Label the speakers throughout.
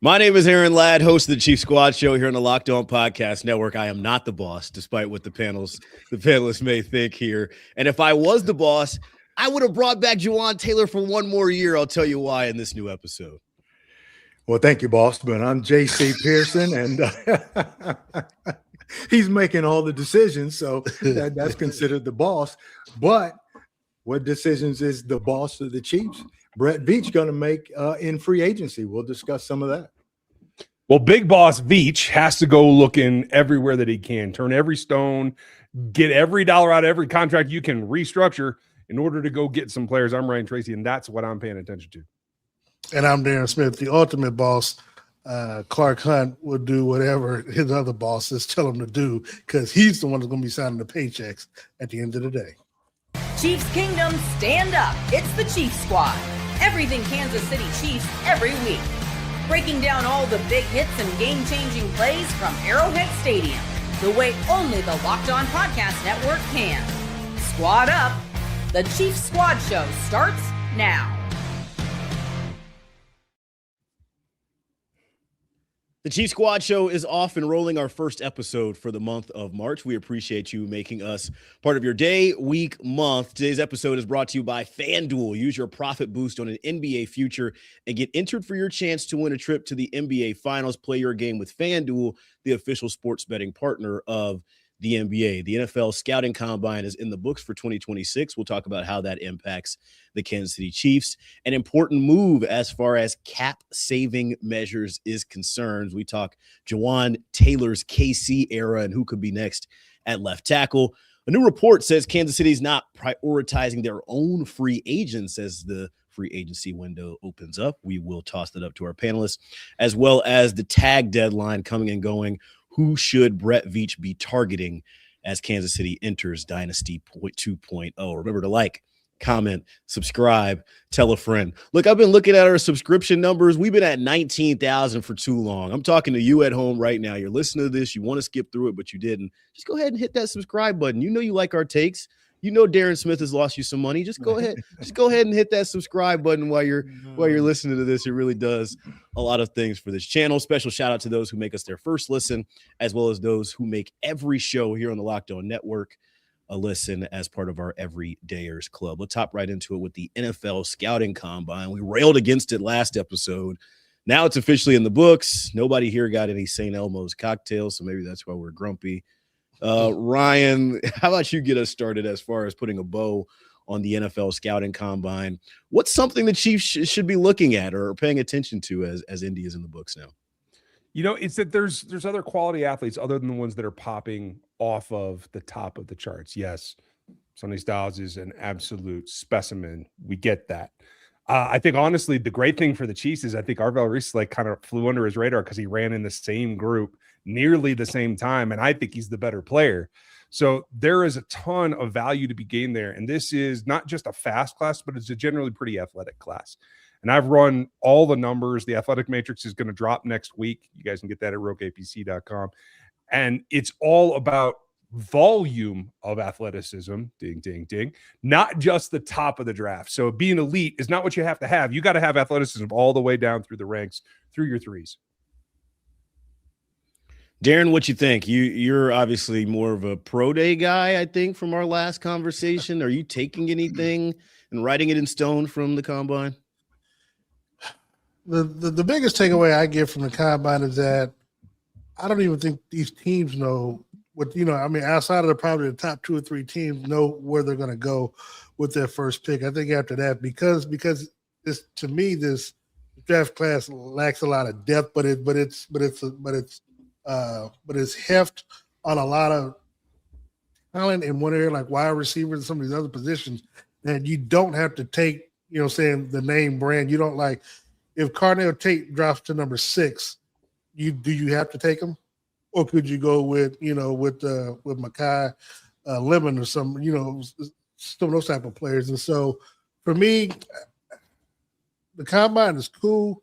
Speaker 1: My name is Aaron Ladd, host of the Chief Squad Show here on the Locked On Podcast Network. I am not the boss, despite what the panelists may think here. And if I was the boss, I would have brought back Jawaan Taylor for one more year. I'll tell you why in this new episode.
Speaker 2: Well, thank you, boss. But I'm J.C. Pearson, and he's making all the decisions, so that's considered the boss. But what decisions is the boss of the Chiefs, Brett Veach, going to make in free agency? We'll discuss some of that.
Speaker 3: Well, big boss Veach has to go looking everywhere that he can, turn every stone, get every dollar out of every contract you can restructure in order to go get some players. I'm Ryan Tracy, and that's what I'm paying attention to.
Speaker 4: And I'm Darren Smith, the ultimate boss. Clark Hunt will do whatever his other bosses tell him to do because he's the one that's going to be signing the paychecks at the end of the day.
Speaker 5: Chiefs Kingdom, stand up. It's the Chiefs Squad. Everything Kansas City Chiefs every week. Breaking down all the big hits and game-changing plays from Arrowhead Stadium. The way only the Locked On Podcast Network can. Squad up. The Chiefs Squad Show starts now.
Speaker 1: The Chief Squad Show is off and rolling, our first episode for the month of March. We appreciate you making us part of your day, week, month. Today's episode is brought to you by FanDuel. Use your profit boost on an NBA future and get entered for your chance to win a trip to the NBA Finals. Play your game with FanDuel, the official sports betting partner of the NBA. The NFL Scouting Combine is in the books for 2026. We'll talk about how that impacts the Kansas City Chiefs. An important move as far as cap-saving measures is concerned. We talk Jawaan Taylor's KC era and who could be next at left tackle. A new report says Kansas City's not prioritizing their own free agents as the free agency window opens up. We will toss that up to our panelists, as well as the tag deadline coming and going. Who should Brett Veach be targeting as Kansas City enters Dynasty 2.0? Remember to like, comment, subscribe, tell a friend. Look, I've been looking at our subscription numbers. We've been at 19,000 for too long. I'm talking to you at home right now. You're listening to this. You want to skip through it, but you didn't. Just go ahead and hit that subscribe button. You know you like our takes. You know Darren Smith has lost you some money. Just go ahead. Just go ahead and hit that subscribe button while you're listening to this. It really does a lot of things for this channel. Special shout out to those who make us their first listen, as well as those who make every show here on the Locked On Network a listen as part of our Everydayers Club. Let's hop right into it with the NFL Scouting Combine. We railed against it last episode. Now it's officially in the books. Nobody here got any St. Elmo's cocktails, so maybe that's why we're grumpy. Ryan, how about you get us started as far as putting a bow on the NFL Scouting Combine? What's something the Chiefs should be looking at or paying attention to as Indy is in the books now?
Speaker 3: You know, it's that there's other quality athletes other than the ones that are popping off of the top of the charts. Yes, Sonny Styles is an absolute specimen. We get that. I think, honestly, the great thing for the Chiefs is I think Arvell Reese kind of flew under his radar because he ran in the same group nearly the same time, and I think he's the better player. So there is a ton of value to be gained there, and this is not just a fast class, but it's a generally pretty athletic class. And I've run all the numbers. The athletic matrix is going to drop next week. You guys can get that at rokapc.com. And it's all about volume of athleticism, ding, ding, ding, not just the top of the draft. So being elite is not what you have to have. You got to have athleticism all the way down through the ranks, through your threes.
Speaker 1: Darren, what you think? You're obviously more of a pro day guy, I think, from our last conversation. Are you taking anything and writing it in stone from the Combine?
Speaker 4: The biggest takeaway I get from the Combine is that I don't even think these teams know what, outside of probably the top 2 or 3 teams know where they're going to go with their first pick. I think after that, because this, to me, this draft class lacks a lot of depth, but it's heft on a lot of talent in one area, like wide receivers and some of these other positions, that you don't have to take, the name brand. You don't like if Carnell Tate drops to number 6, do you have to take him? Or could you go with Mekhi Lemon or some of those type of players? And so for me, the Combine is cool,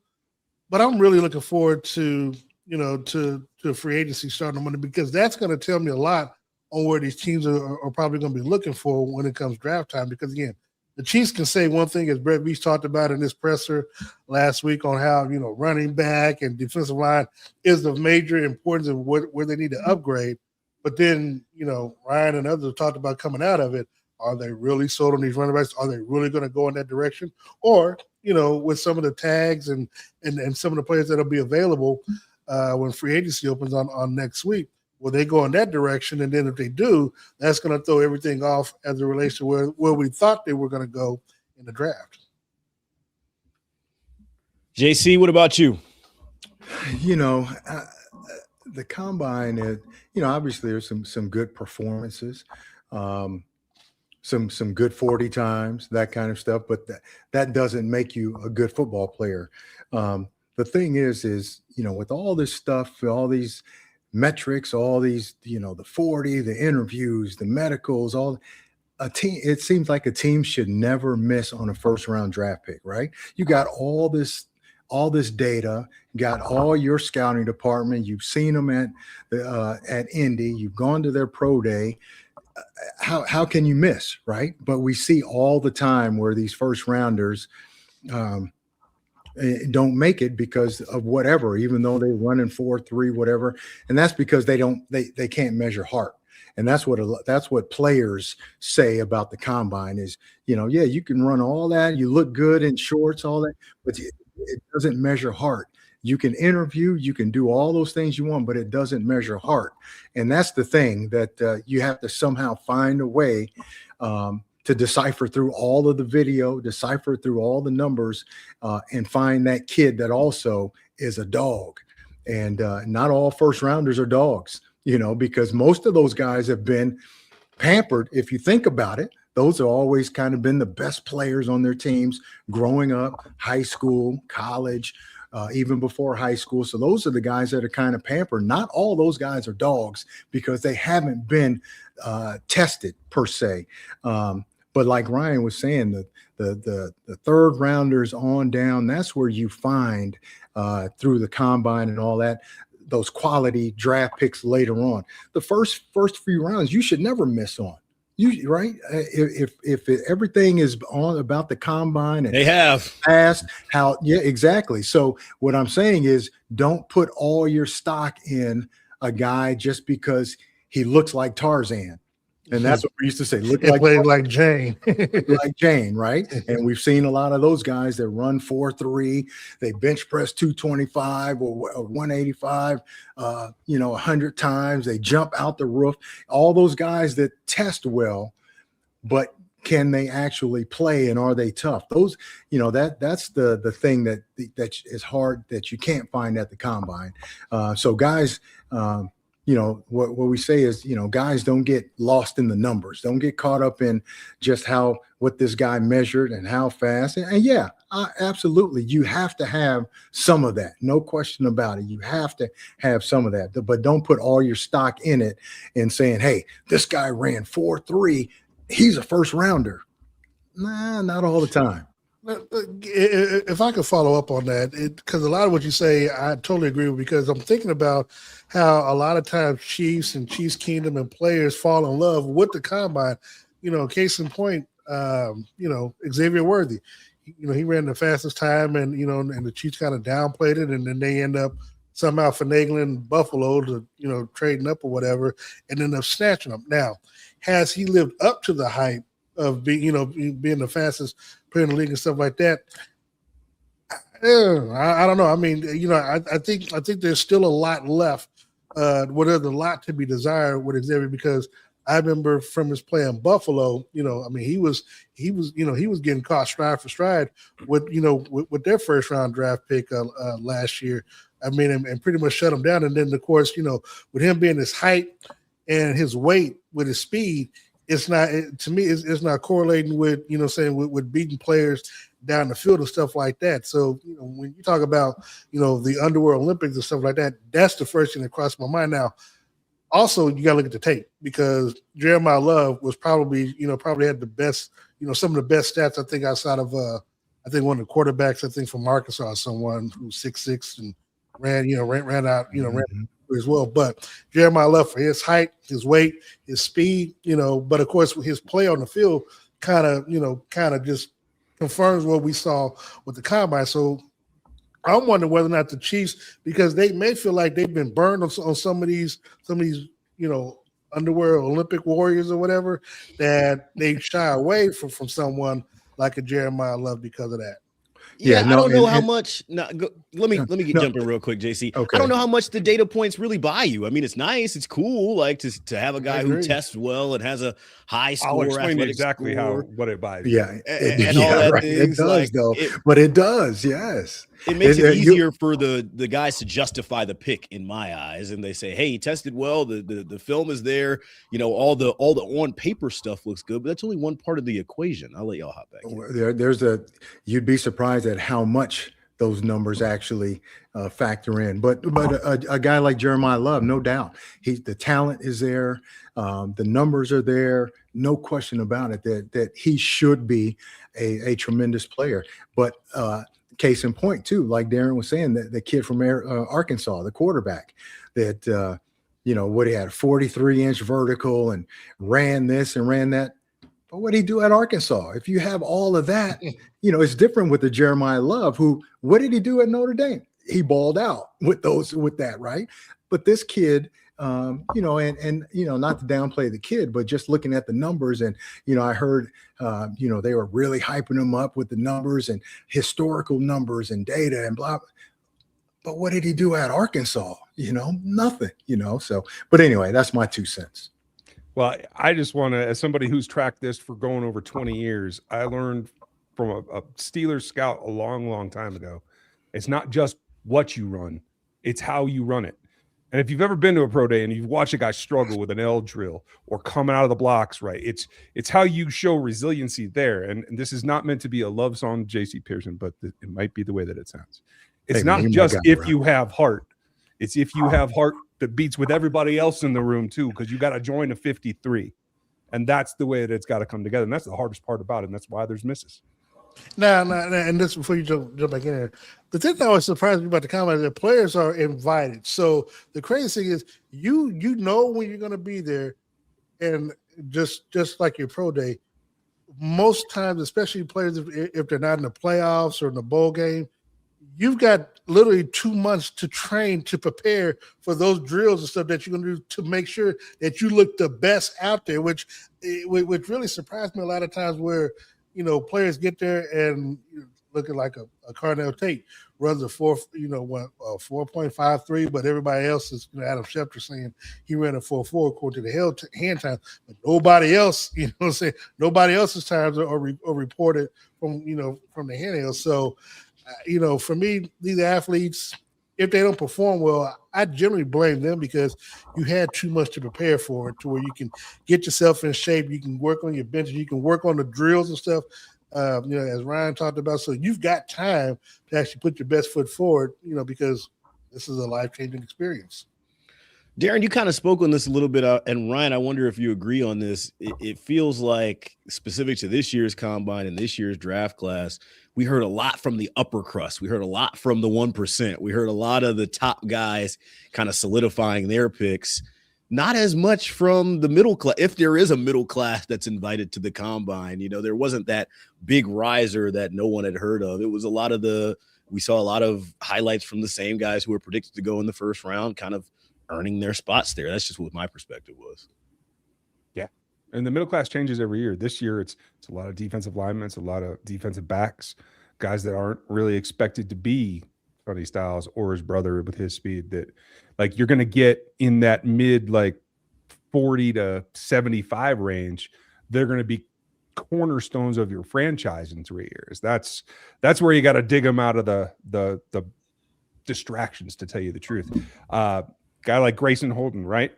Speaker 4: but I'm really looking forward to free agency starting on Monday, because that's going to tell me a lot on where these teams are probably going to be looking for when it comes draft time. Because again, the Chiefs can say one thing, as Brett Veach talked about in his presser last week, on how, running back and defensive line is of major importance and where they need to upgrade. But then, Ryan and others have talked about coming out of it. Are they really sold on these running backs? Are they really going to go in that direction? Or, with some of the tags and some of the players that'll be available when free agency opens on next week, will they go in that direction? And then if they do, that's going to throw everything off as it relates to where we thought they were going to go in the draft.
Speaker 1: JC, what about you?
Speaker 2: The combine is, obviously there's some good performances, some good 40 times, that kind of stuff, but that doesn't make you a good football player. The thing is, with all this stuff, all these metrics, all these, the 40, the interviews, the medicals, it seems like a team should never miss on a first round draft pick, right? You got all this data, got all your scouting department. You've seen them at Indy. You've gone to their pro day. How can you miss, right? But we see all the time where these first rounders don't make it because of whatever, even though they're running 4.3, whatever, and that's because they can't measure heart. And that's what players say about the combine is, you can run all that, you look good in shorts, all that, but it doesn't measure heart. You can interview, you can do all those things you want, but it doesn't measure heart. And that's the thing that you have to somehow find a way to decipher through all of the video, decipher through all the numbers, and find that kid that also is a dog. And not all first rounders are dogs, because most of those guys have been pampered. If you think about it, those have always kind of been the best players on their teams growing up, high school, college, even before high school. So those are the guys that are kind of pampered. Not all those guys are dogs because they haven't been tested per se. But like Ryan was saying, the third rounders on down, that's where you find through the combine and all that, those quality draft picks later on. The first few rounds, you should never miss on. Right? If everything is on about the combine and
Speaker 1: they have
Speaker 2: fast, exactly. So what I'm saying is, don't put all your stock in a guy just because he looks like Tarzan. And that's what we used to say. Look like
Speaker 4: plays like Jane.
Speaker 2: Like Jane, right? And we've seen a lot of those guys that run 4.3, they bench press 225 or 185, 100 times. They jump out the roof. All those guys that test well, but can they actually play and are they tough? Those, that's the thing that is hard, that you can't find at the combine. So guys, what we say is, guys don't get lost in the numbers. Don't get caught up in just what this guy measured and how fast. And yeah, absolutely. You have to have some of that. No question about it. You have to have some of that, but don't put all your stock in it and saying, hey, this guy ran 4.3. He's a first rounder. Nah, not all the time.
Speaker 4: If I could follow up on that, because a lot of what you say, I totally agree with, because I'm thinking about how a lot of times Chiefs and Chiefs Kingdom and players fall in love with the combine. Case in point, Xavier Worthy, he ran the fastest time and the Chiefs kind of downplayed it, and then they end up somehow finagling Buffalo to, trading up or whatever, and end up snatching them. Now, has he lived up to the hype of being the fastest player in the league and stuff like that? I don't know. I mean, I think there's still a lot left. There's a lot to be desired with Xavier, because I remember from his play in Buffalo, he was getting caught stride for stride with their first round draft pick last year. I mean, and pretty much shut him down. And then of course, with him being his height and his weight with his speed, it's not, to me, it's not correlating with, with beating players down the field and stuff like that. So, when you talk about, the Underworld Olympics and stuff like that, that's the first thing that crossed my mind. Now, also, you got to look at the tape, because Jeremiah Love was probably had the best, some of the best stats, I think, outside of, I think one of the quarterbacks, I think from Arkansas, someone who's 6'6" and ran out, ran as well. But Jeremiah Love, for his height, his weight, his speed, but of course his play on the field, kind of just confirms what we saw with the combine. So I'm wondering whether or not the Chiefs, because they may feel like they've been burned on some of these, underwear Olympic warriors or whatever, that they shy away from someone like a Jeremiah Love because of that.
Speaker 1: Yeah,
Speaker 2: no,
Speaker 1: I don't know how much. Let me jump in real quick, JC.
Speaker 2: Okay.
Speaker 1: I don't know how much the data points really buy you. I mean, it's nice, it's cool, like to have a guy who tests well and has a high score.
Speaker 3: I'll explain exactly what it buys.
Speaker 2: Yeah,
Speaker 1: and all that
Speaker 2: right.
Speaker 1: things.
Speaker 2: It does, though. But it does, yes.
Speaker 1: It makes it easier for the guys to justify the pick in my eyes, and they say, "Hey, he tested well. The film is there. All the on paper stuff looks good, but that's only one part of the equation." I'll let y'all hop back.
Speaker 2: You'd be surprised at how much those numbers actually factor in. But a guy like Jeremiah Love, no doubt, the talent is there, the numbers are there, no question about it that he should be a tremendous player. But case in point, too, like Darren was saying, that the kid from Arkansas, the quarterback, that what he had, a 43-inch vertical and ran this and ran that. But what did he do at Arkansas? If you have all of that, it's different with the Jeremiah Love, what did he do at Notre Dame? He balled out with that, right? But this kid, and not to downplay the kid, but just looking at the numbers, and I heard, they were really hyping him up with the numbers and historical numbers and data and blah. But what did he do at Arkansas? Nothing. So, but anyway, that's my 2 cents.
Speaker 3: Well, I just want to, as somebody who's tracked this for going over 20 years, I learned from a Steelers scout a long, long time ago. It's not just what you run, it's how you run it. And if you've ever been to a pro day and you've watched a guy struggle with an L drill or coming out of the blocks, right, it's how you show resiliency there. And this is not meant to be a love song, JC Pearson, but it might be the way that it sounds. It's not just if you have heart. It's if you have heart that beats with everybody else in the room too, because you got to join a 53. And that's the way that it's got to come together. And that's the hardest part about it. And that's why there's misses.
Speaker 4: No, and this before you jump back in there, the thing that always surprised me about the combine is that players are invited. So the crazy thing is you know when you're going to be there, and just like your pro day, most times, especially players if they're not in the playoffs or in the bowl game, you've got literally 2 months to train, to prepare for those drills and stuff that you're going to do to make sure that you look the best out there, which really surprised me a lot of times where, players get there and looking like a Carnell Tate runs a 4.53, but everybody else is, Adam Schefter saying he ran a 4.4 according to the hand time, but nobody else, nobody else's times are reported from the handheld. So, for me, these athletes, if they don't perform well, I generally blame them because you had too much to prepare for it, to where you can get yourself in shape, you can work on your benches, you can work on the drills and stuff, as Ryan talked about. So you've got time to actually put your best foot forward, because this is a life-changing experience.
Speaker 1: Darren, you kind of spoke on this a little bit, and Ryan, I wonder if you agree on this. It feels like, specific to this year's combine and this year's draft class, we heard a lot from the upper crust. We heard a lot from the 1%. We heard a lot of the top guys kind of solidifying their picks. Not as much from the middle class. If there is a middle class that's invited to the combine, there wasn't that big riser that no one had heard of. It was we saw a lot of highlights from the same guys who were predicted to go in the first round, kind of earning their spots there. That's just what my perspective was.
Speaker 3: Yeah. And the middle class changes every year. This year, it's a lot of defensive linemen, it's a lot of defensive backs, guys that aren't really expected to be Sonny Styles or his brother with his speed, that like you're going to get in that mid 40 to 75 range. They're going to be cornerstones of your franchise in 3 years. That's where you got to dig them out of the distractions, to tell you the truth. Guy like Grayson Holden, right?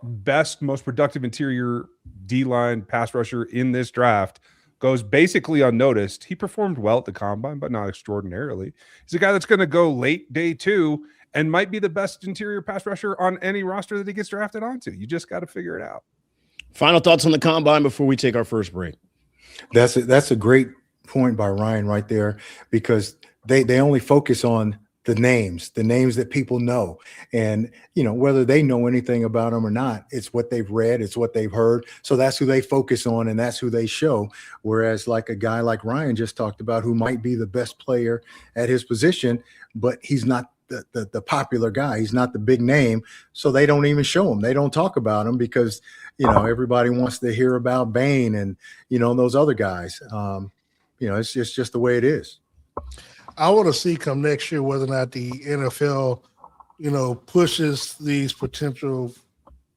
Speaker 3: Best, most productive interior D-line pass rusher in this draft, goes basically unnoticed. He performed well at the combine, but not extraordinarily. He's a guy that's going to go late day 2 and might be the best interior pass rusher on any roster that he gets drafted onto. You just got to figure it out.
Speaker 1: Final thoughts on the combine before we take our first break.
Speaker 2: That's a great point by Ryan right there, because they only focus on the names that people know. And, whether they know anything about them or not, it's what they've read, it's what they've heard. So that's who they focus on and that's who they show. Whereas like a guy like Ryan just talked about, who might be the best player at his position, but he's not the popular guy. He's not the big name. So they don't even show him. They don't talk about him because, everybody wants to hear about Bain and, those other guys. It's just the way it is.
Speaker 4: I want to see come next year whether or not the NFL, pushes these potential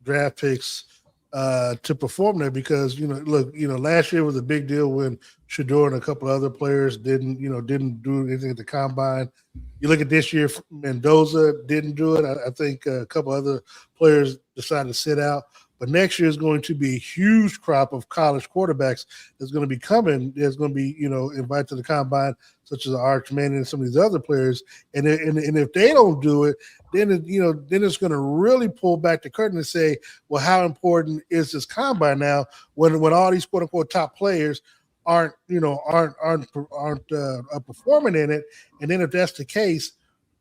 Speaker 4: draft picks to perform there because, look, last year was a big deal when Shador and a couple of other players didn't do anything at the combine. You look at this year, Mendoza didn't do it. I think a couple other players decided to sit out. But next year is going to be a huge crop of college quarterbacks that's going to be coming. There's going to be, invited to the combine, such as Arch Manning and some of these other players. And if they don't do it, then it's going to really pull back the curtain and say, well, how important is this combine now when all these quote unquote top players aren't performing in it? And then if that's the case,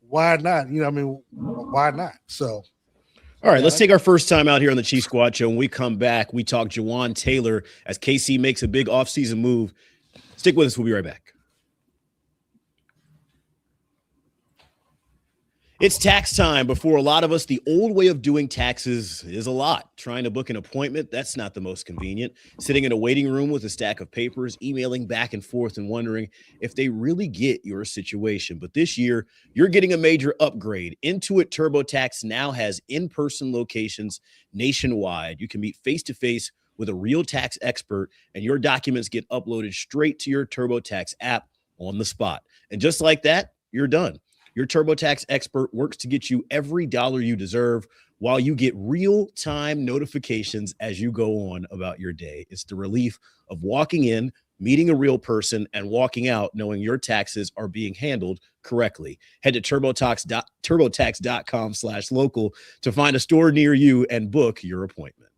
Speaker 4: why not? Why not? So.
Speaker 1: All right, let's take our first time out here on the Chief Squad Show. When we come back, we talk Jawaan Taylor as KC makes a big offseason move. Stick with us. We'll be right back. It's tax time, but for a lot of us, the old way of doing taxes is a lot. Trying to book an appointment, that's not the most convenient. Sitting in a waiting room with a stack of papers, emailing back and forth and wondering if they really get your situation. But this year, you're getting a major upgrade. Intuit TurboTax now has in-person locations nationwide. You can meet face-to-face with a real tax expert, and your documents get uploaded straight to your TurboTax app on the spot. And just like that, you're done. Your TurboTax expert works to get you every dollar you deserve while you get real-time notifications as you go on about your day. It's the relief of walking in, meeting a real person, and walking out knowing your taxes are being handled correctly. Head to TurboTax.com/local to find a store near you and book your appointment.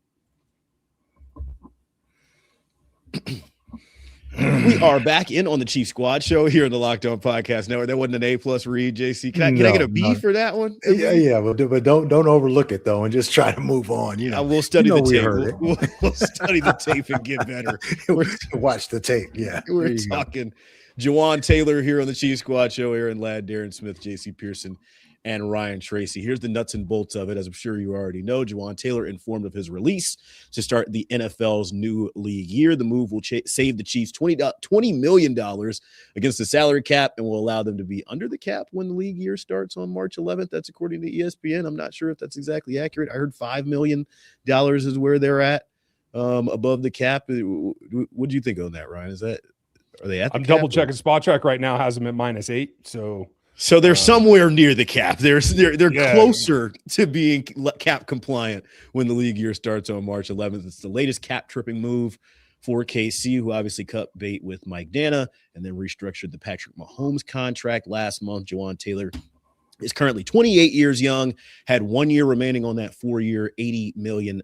Speaker 1: We are back in on the Chief Squad Show here on the Locked On Podcast Network. That wasn't an A+ read, JC. Can I get a B for that one?
Speaker 2: Yeah, but don't overlook it though, and just try to move on.
Speaker 1: I will study the tape. We'll study the tape and get better.
Speaker 2: Watch the tape. Yeah,
Speaker 1: we're talking Jawaan Taylor here on the Chief Squad Show. Aaron Ladd, Darren Smith, JC Pearson, and Ryan Tracy. Here's the nuts and bolts of it. As I'm sure you already know, Jawaan Taylor informed of his release to start the NFL's new league year. The move will save the Chiefs $20 million against the salary cap and will allow them to be under the cap when the league year starts on March 11th. That's according to ESPN. I'm not sure if that's exactly accurate. I heard $5 million is where they're at above the cap. What do you think on that, Ryan? Are they at the
Speaker 3: I'm
Speaker 1: cap?
Speaker 3: double checking. Spot Track right now has them at -8.
Speaker 1: So they're somewhere near the cap. They're closer to being cap compliant when the league year starts on March 11th. It's the latest cap tripping move for KC, who obviously cut bait with Mike Dana and then restructured the Patrick Mahomes contract last month. Jawaan Taylor is currently 28 years young, had 1 year remaining on that 4-year, $80 million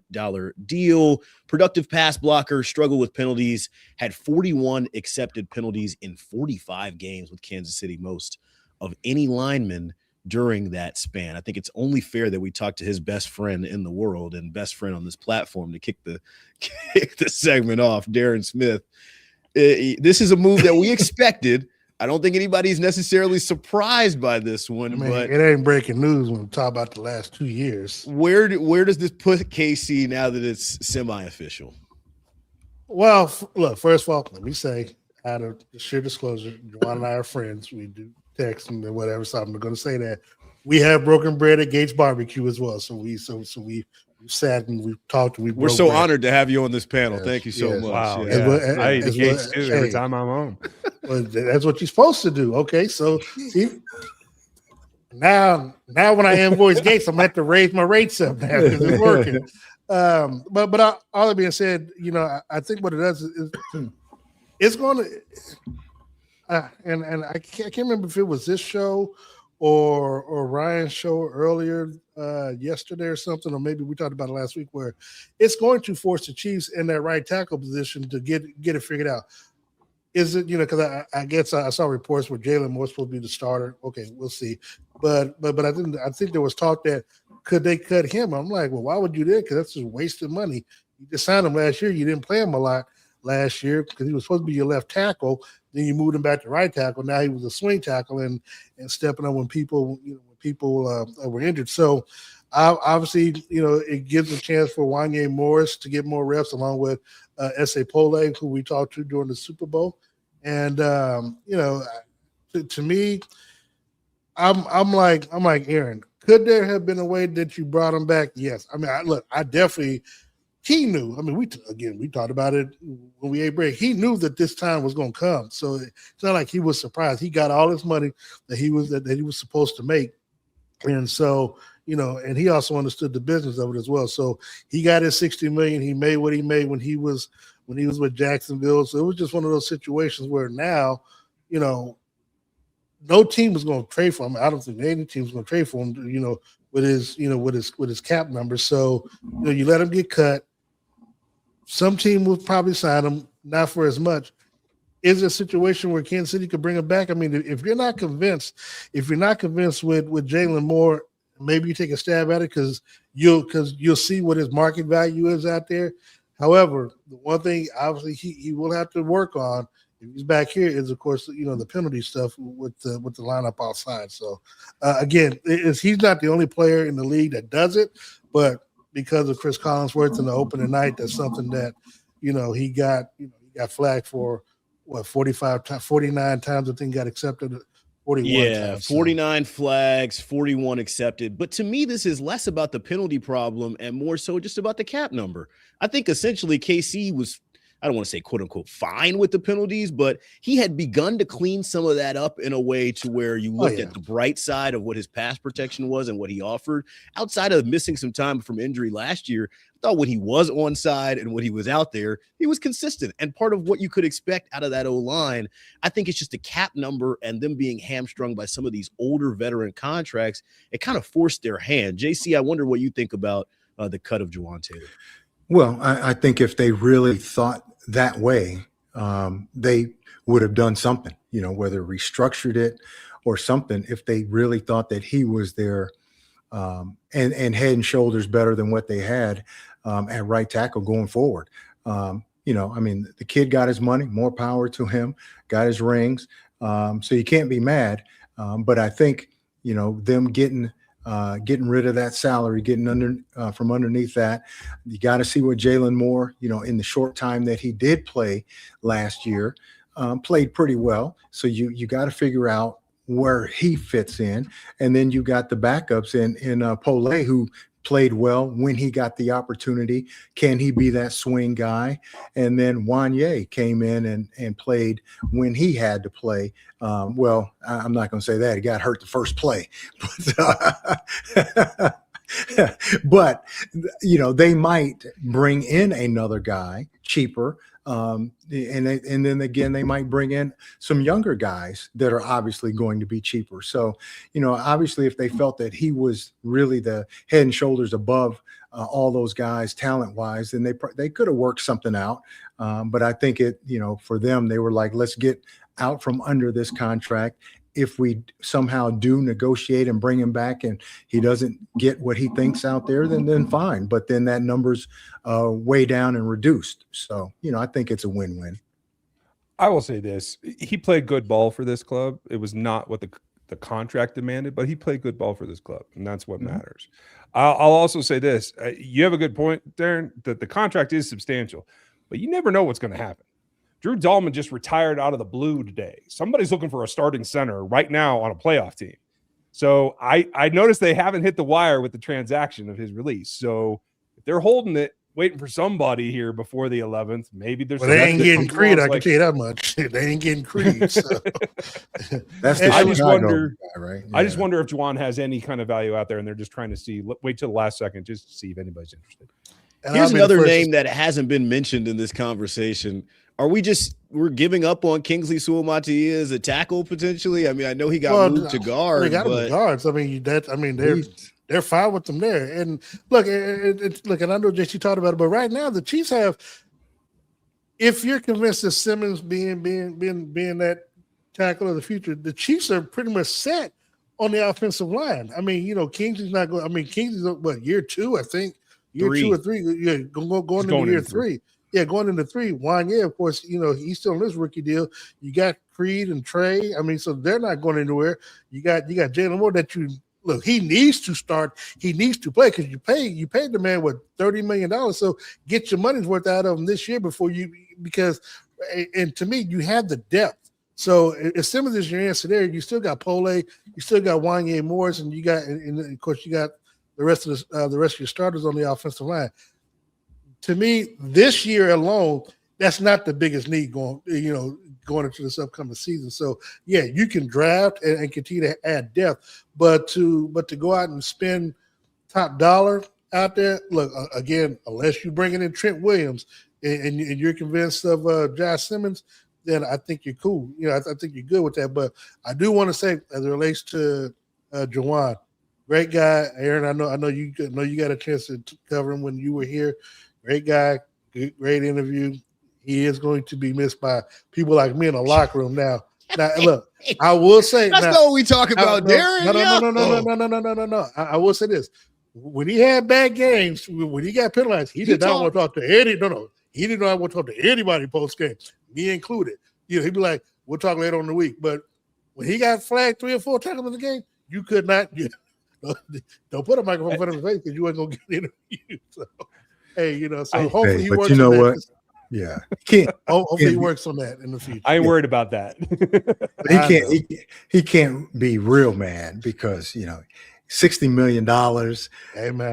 Speaker 1: deal. Productive pass blocker, struggled with penalties, had 41 accepted penalties in 45 games with Kansas City, most of any lineman during that span. I think it's only fair that we talk to his best friend in the world and best friend on this platform to kick the segment off, Darren Smith. This is a move that we expected. I don't think anybody's necessarily surprised by this one, but
Speaker 4: it ain't breaking news when we talk about the last 2 years.
Speaker 1: Where does this put KC now that it's semi-official?
Speaker 4: Well, look, first of all, let me say, out of sheer disclosure, Jawaan and I are friends. We do text and whatever, so I'm going to say that we have broken bread at Gates Barbecue as well. So we sat and we've talked. We're
Speaker 1: so
Speaker 4: bread.
Speaker 1: honored to have you on this panel. Yes, thank you so much.
Speaker 3: Wow,
Speaker 1: yeah.
Speaker 3: I eat the Gates too every time I'm home.
Speaker 4: Well, that's what you're supposed to do. Okay, so see, now when I invoice Gates, I'm going to have to raise my rates up now because it's working. But all that being said, I think what it does is it's going to. And I can't remember if it was this show or Ryan's show earlier yesterday or something, or maybe we talked about it last week, where it's going to force the Chiefs in that right tackle position to get it figured out. is it, because I guess I saw reports where Jaylen Moore was supposed to be the starter. Okay, we'll see. But I think there was talk that could they cut him? I'm like, well, why would you do that? Because that's just wasting money. You just signed him last year. You didn't play him a lot last year because he was supposed to be your left tackle. Then you moved him back to right tackle. Now he was a swing tackle and stepping up when people were injured. So obviously, it gives a chance for Wanya Morris to get more reps along with S.A. Pole, who we talked to during the Super Bowl. And, to me, I'm like Aaron, could there have been a way that you brought him back? Yes. I mean, I definitely – he knew. I mean, we talked about it when we ate break. He knew that this time was going to come. So it's not like he was surprised. He got all his money that he was supposed to make. And so, and he also understood the business of it as well. So he got his $60 million. He made what he made when he was with Jacksonville. So it was just one of those situations where now, no team was going to trade for him. I don't think any team was going to trade for him, with his cap number. So, you let him get cut. Some team will probably sign him, not for as much. Is it a situation where Kansas City could bring him back? I mean, if you're not convinced with Jaylen Moore, maybe you take a stab at it because you'll see what his market value is out there. However, the one thing obviously he will have to work on if he's back here is, of course, the penalty stuff with the lineup outside. So again, he's not the only player in the league that does it, but because of Chris Collinsworth in the opening night, that's something that he got flagged for 49 times. I think got accepted 41 times.
Speaker 1: 49 flags, 41 accepted. But to me, this is less about the penalty problem and more so just about the cap number. I think essentially KC was, I don't want to say quote unquote fine with the penalties, but he had begun to clean some of that up in a way to where you looked at the bright side of what his pass protection was and what he offered. Outside of missing some time from injury last year, I thought when he was on side and when he was out there, he was consistent. And part of what you could expect out of that O-line, I think it's just a cap number and them being hamstrung by some of these older veteran contracts. It kind of forced their hand. JC, I wonder what you think about the cut of Jawaan Taylor.
Speaker 2: Well, I think if they really thought that way, they would have done something, whether restructured it or something, if they really thought that he was there and head and shoulders better than what they had at right tackle going forward. The kid got his money, more power to him, got his rings. So you can't be mad. But I think, them getting rid of that salary, getting from underneath that. You got to see what Jaylen Moore, in the short time that he did play last year, played pretty well. So you got to figure out where he fits in. And then you got the backups in Pole, who played well when he got the opportunity. Can he be that swing guy? And then Wanya came in and played when he had to play. Well, I'm not going to say that. He got hurt the first play. But they might bring in another guy cheaper. And then again, they might bring in some younger guys that are obviously going to be cheaper. So, obviously, if they felt that he was really the head and shoulders above all those guys talent-wise, then they could have worked something out. But I think for them, they were like, let's get out from under this contract. If we somehow do negotiate and bring him back and he doesn't get what he thinks out there, then fine. But then that number's way down and reduced. So, I think it's a win-win.
Speaker 3: I will say this. He played good ball for this club. It was not what the contract demanded, but he played good ball for this club, and that's what matters. I'll also say this. You have a good point, Darren, that the contract is substantial, but you never know what's going to happen. Drew Dahlman just retired out of the blue today. Somebody's looking for a starting center right now on a playoff team. So I noticed they haven't hit the wire with the transaction of his release. So if they're holding it, waiting for somebody here before the 11th, maybe there's.
Speaker 4: Well, they ain't getting Creed. I can tell you that much. They ain't getting Creed. So.
Speaker 2: That's the
Speaker 3: I just wonder,
Speaker 2: guy, right? Yeah.
Speaker 3: I just wonder if Jawaan has any kind of value out there, and they're just trying to see. Wait till the last second just to see if anybody's interested.
Speaker 4: And
Speaker 1: Here's another name that hasn't been mentioned in this conversation. Are we're giving up on Kingsley Suamataia as a tackle potentially? I mean, I know he got moved to guard.
Speaker 4: They got him to guards. I mean, they're fine with them there. And look, and I know JC talked about it, but right now the Chiefs have. if you're convinced that Simmons being that tackle of the future, the Chiefs are pretty much set on the offensive line. I mean, Kingsley's not going. I mean, Kingsley's what, year 2, I think, year 2 or 3. Yeah, going into year 3. Yeah, going into 3. Wanya, of course, he's still on this rookie deal. You got Creed and Trey. I mean, so they're not going anywhere. You got Jaylen Moore that look. He needs to start. He needs to play because you paid the man with $30 million. So get your money's worth out of him this year and to me, you have the depth. So if Simmons is your answer there, you still got Pole, you still got Wanya Morris, and you got, and of course, you got the rest of your starters on the offensive line. To me, this year alone, that's not the biggest need going into this upcoming season. So yeah, you can draft and continue to add depth, but to go out and spend top dollar out there, look, again, unless you're bringing in Trent Williams and you're convinced of Josh Simmons, then I think you're cool. I think you're good with that. But I do want to say, as it relates to Jawaan, great guy, Aaron. I know you got a chance to cover him when you were here. Great guy, great interview. He is going to be missed by people like me in the locker room now. Now, look, I will say
Speaker 1: that's not what we talk about, Darren.
Speaker 4: No. I will say this: when he had bad games, when he got penalized, he did not want to talk to any. No, he did not want to talk to anybody post game, me included. He'd be like, "We'll talk later on in the week." But when he got flagged 3 or 4 tackles in the game, you could not. Don't put a microphone in front of his face because you ain't gonna get interviewed. So, hey, so hopefully he works. What?
Speaker 2: Yeah,
Speaker 4: hopefully he works on that in the future.
Speaker 3: I ain't worried about that.
Speaker 2: He can't be real mad because $60 million,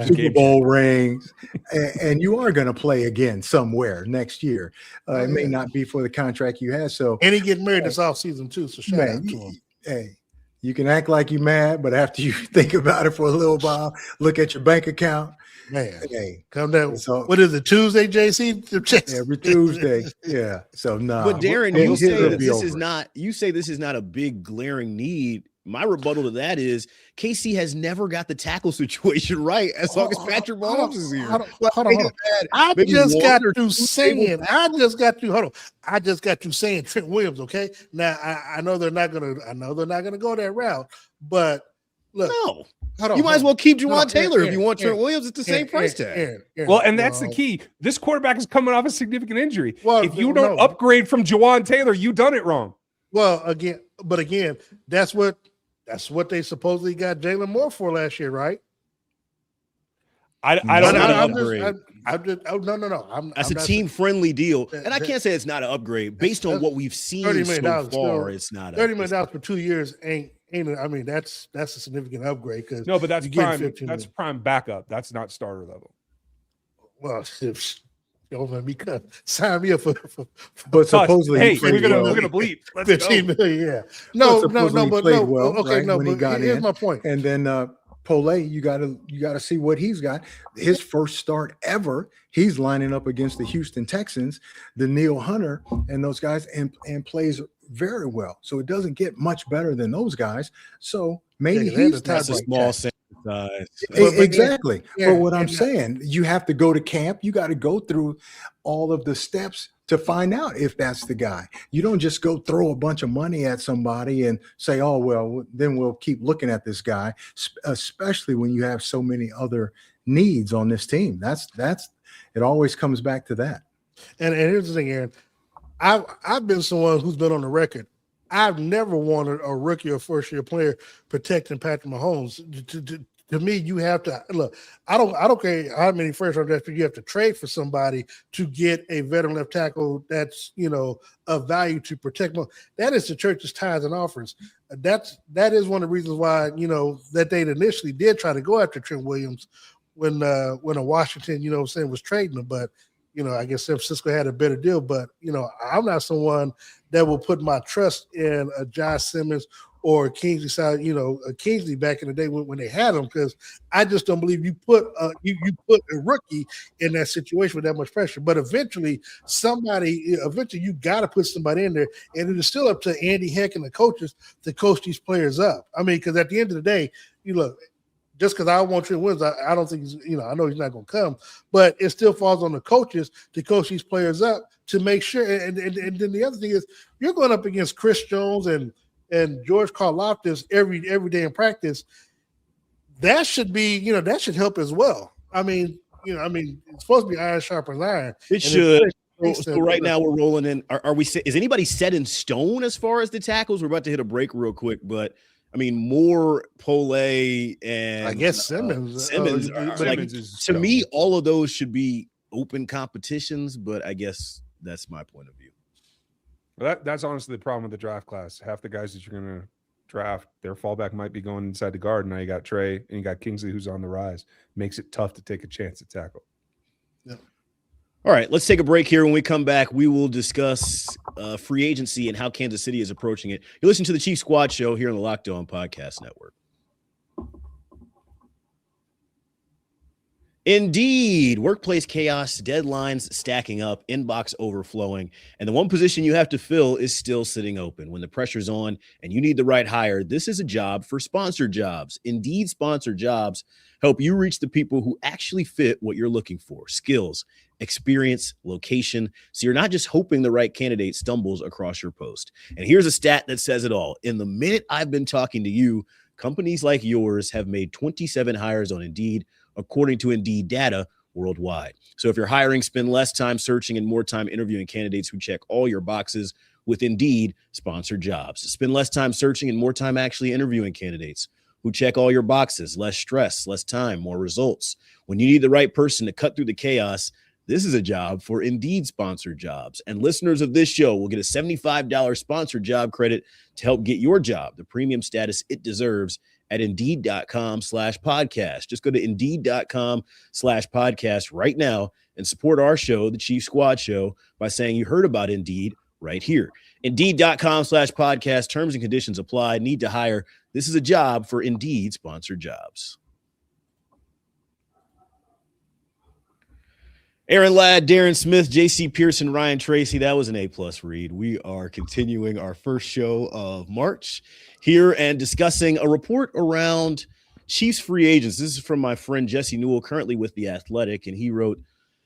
Speaker 2: Super Bowl rings, and you are going to play again somewhere next year. It may not be for the contract you had. So,
Speaker 4: and he getting married this offseason too. So shout out to him.
Speaker 2: Hey, you can act like you're mad, but after you think about it for a little while, look at your bank account.
Speaker 4: Man, hey, come down. So, what is it, Tuesday, JC?
Speaker 2: Every Tuesday. Yeah. So no.
Speaker 1: But Darren, you say this is not a big glaring need. My rebuttal to that is KC has never got the tackle situation right as long as Patrick Mahomes is here.
Speaker 4: Hold on. I just got you saying Trent Williams. Okay. Now I know they're not gonna go that route, but look.
Speaker 1: No. You might as well keep Jawaan Taylor if you want Trent Williams at the same price tag.
Speaker 3: Well, and that's the key. This quarterback is coming off a significant injury. Well, if you don't upgrade from Jawaan Taylor, you done it wrong.
Speaker 4: Well, again, that's what they supposedly got Jaylen Moore for last year, right?
Speaker 3: I don't
Speaker 4: know.
Speaker 1: That's a team-friendly deal, and I can't say it's not an upgrade based on what we've seen so far. It's not
Speaker 4: $30 million for 2 years. I mean, that's a significant upgrade because
Speaker 3: no, but that's prime. That's prime backup. That's not starter level.
Speaker 4: Well, if you're gonna be cut, sign me up for
Speaker 2: but supposedly,
Speaker 3: hey, we're gonna bleep. Let's
Speaker 4: 15
Speaker 3: go.
Speaker 4: million, yeah. No, but here's my point.
Speaker 2: And then Pole, you gotta see what he's got. His first start ever. He's lining up against the Houston Texans, the Neil Hunter, and those guys, and plays very well. So it doesn't get much better than those guys. So maybe he's
Speaker 1: that's a small sample size.
Speaker 2: Exactly. But what I'm saying, you have to go to camp. You got to go through all of the steps to find out if that's the guy. You don't just go throw a bunch of money at somebody and say, oh, well, then we'll keep looking at this guy, especially when you have so many other needs on this team. That's it always comes back to that.
Speaker 4: And here's the thing, Aaron. I've been someone who's been on the record. I've never wanted a rookie or first-year player protecting Patrick Mahomes. To me, you have to look. I don't care how many first-round draft picks you have to trade for somebody to get a veteran left tackle that's of value to protect Mahomes. That is the church's tithes and offerings. That is one of the reasons why that they initially did try to go after Trent Williams when Washington was trading him, but. I guess San Francisco had a better deal, but I'm not someone that will put my trust in a Josh Simmons or Kingsley side, Kingsley back in the day when they had him, because I just don't believe you put you put a rookie in that situation with that much pressure. But eventually you got to put somebody in there, and it is still up to Andy Heck and the coaches to coach these players up. I mean, because at the end of the day, just because I want Trent Williams, I don't think I know he's not going to come, but it still falls on the coaches to coach these players up to make sure. And then the other thing is you're going up against Chris Jones and George Karlaftis every day in practice. That should be, that should help as well. I mean, it's supposed to be iron sharpens iron.
Speaker 1: It should. So right now we're rolling in. Are we? Is anybody set in stone as far as the tackles? We're about to hit a break real quick, but I mean, Moore, Pole, and
Speaker 4: I guess Simmons.
Speaker 1: To me, all of those should be open competitions, but I guess that's my point of view.
Speaker 3: Well, that's honestly the problem with the draft class. Half the guys that you're going to draft, their fallback might be going inside the guard. Now you got Trey and you got Kingsley, who's on the rise. Makes it tough to take a chance at tackle.
Speaker 4: Yeah.
Speaker 1: All right, let's take a break here. When we come back, we will discuss free agency and how Kansas City is approaching it. You listen to the Chiefs Squad Show here on the Locked On Podcast Network. Indeed, workplace chaos, deadlines stacking up, inbox overflowing, and the one position you have to fill is still sitting open. When the pressure's on and you need the right hire, this is a job for sponsored jobs. Indeed, sponsored jobs help you reach the people who actually fit what you're looking for: skills, experience, location. So you're not just hoping the right candidate stumbles across your post. And here's a stat that says it all. In the minute I've been talking to you, companies like yours have made 27 hires on Indeed, according to Indeed data worldwide. So if you're hiring, spend less time searching and more time interviewing candidates who check all your boxes with Indeed sponsored jobs. Spend less time searching and more time actually interviewing candidates who check all your boxes. Less stress, less time, more results. When you need the right person to cut through the chaos, this is a job for Indeed sponsored jobs. And listeners of this show will get a $75 sponsored job credit to help get your job the premium status it deserves at Indeed.com/podcast. Just go to Indeed.com/podcast right now and support our show, the Chief Squad Show, by saying you heard about Indeed right here. Indeed.com/podcast. Terms and conditions apply. Need to hire. This is a job for Indeed sponsored jobs. Aaron Ladd, Darren Smith, JC Pearson, Ryan Tracy. That was an A+ read. We are continuing our first show of March here and discussing a report around Chiefs free agents. This is from my friend Jesse Newell, currently with The Athletic, and he wrote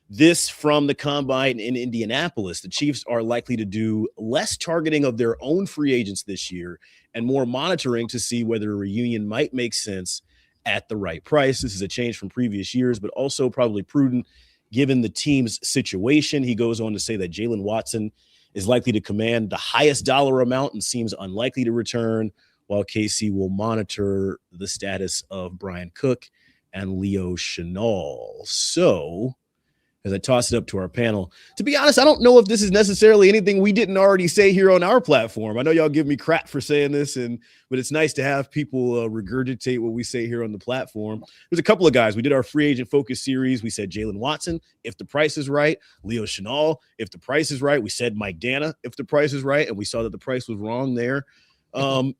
Speaker 1: this from the Combine in Indianapolis. The Chiefs are likely to do less targeting of their own free agents this year and more monitoring to see whether a reunion might make sense at the right price. This is a change from previous years, but also probably prudent given the team's situation. He goes on to say that Jalen Watson is likely to command the highest dollar amount and seems unlikely to return, while KC will monitor the status of Brian Cook and Leo Chenal. So, as I toss it up to our panel, to be honest, I don't know if this is necessarily anything we didn't already say here on our platform. I know y'all give me crap for saying this, but it's nice to have people regurgitate what we say here on the platform. There's a couple of guys. We did our free agent focus series. We said Jalen Watson, if the price is right. Leo Chenal, if the price is right. We said Mike Dana, if the price is right, and we saw that the price was wrong there. I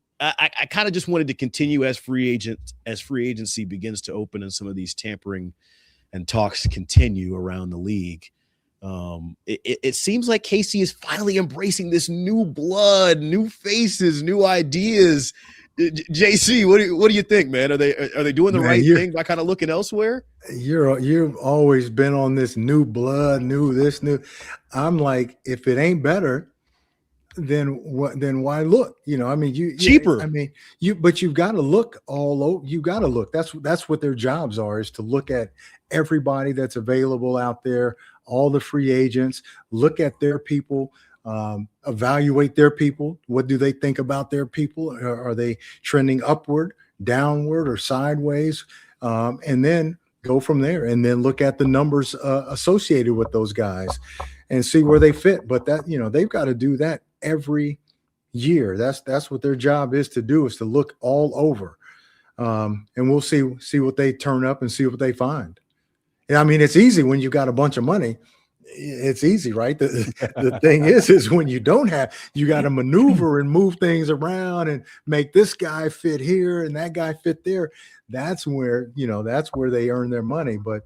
Speaker 1: kind of just wanted to continue as free agency begins to open and some of these tampering and talks continue around the league. It seems like KC is finally embracing this new blood, new faces, new ideas. JC, what do you think, man? Are they doing the right thing by kind of looking elsewhere?
Speaker 2: You've always been on this new blood, new. I'm like, if it ain't better, then why look? Cheaper. But you've got to look all over. You got to look. That's what their jobs are, is to look at everybody that's available out there, all the free agents, look at their people, evaluate their people. What do they think about their people? Are they trending upward, downward, or sideways? And then go from there, and then look at the numbers associated with those guys and see where they fit. But they've got to do that every year. That's what their job is to do, is to look all over. And we'll see what they turn up and see what they find. It's easy when you got a bunch of money. It's easy, right? The thing is when you don't have, you got to maneuver and move things around and make this guy fit here and that guy fit there. That's where they earn their money. But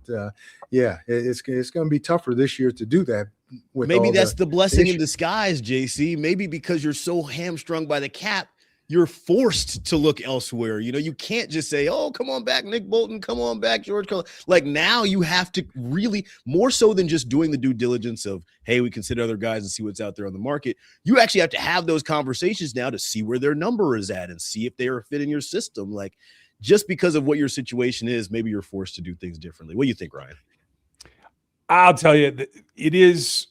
Speaker 2: it's going to be tougher this year to do that.
Speaker 1: Maybe that's the blessing in disguise, JC. Maybe because you're so hamstrung by the cap, you're forced to look elsewhere. You know, you can't just say, oh, come on back, Nick Bolton, come on back, George Cullen. Like, now you have to really, more so than just doing the due diligence of, hey, we consider other guys and see what's out there on the market. You actually have to have those conversations now to see where their number is at and see if they are a fit in your system. Like, just because of what your situation is, maybe you're forced to do things differently. What do you think, Ryan?
Speaker 3: I'll tell you, it is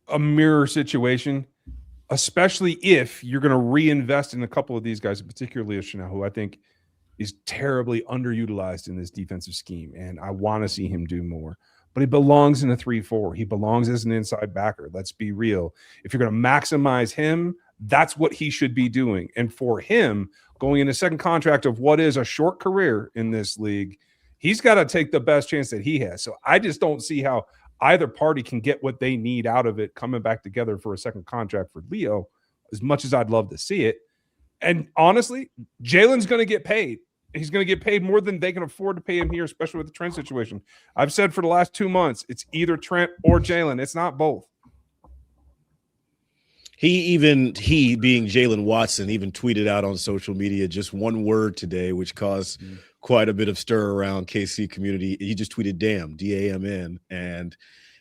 Speaker 3: a mirror situation, especially if you're going to reinvest in a couple of these guys, particularly Chenal, who I think is terribly underutilized in this defensive scheme. And I want to see him do more. But he belongs in a 3-4. He belongs as an inside backer. Let's be real. If you're going to maximize him, that's what he should be doing. And for him, going in a second contract of what is a short career in this league, he's got to take the best chance that he has. So I just don't see how either party can get what they need out of it coming back together for a second contract for Leo, as much as I'd love to see it. And honestly, Jalen's going to get paid. He's going to get paid more than they can afford to pay him here, especially with the Trent situation. I've said for the last 2 months, it's either Trent or Jalen. It's not both.
Speaker 1: He being Jalen Watson, even tweeted out on social media just one word today, which caused quite a bit of stir around KC community. He just tweeted "damn," D-A-M-N, and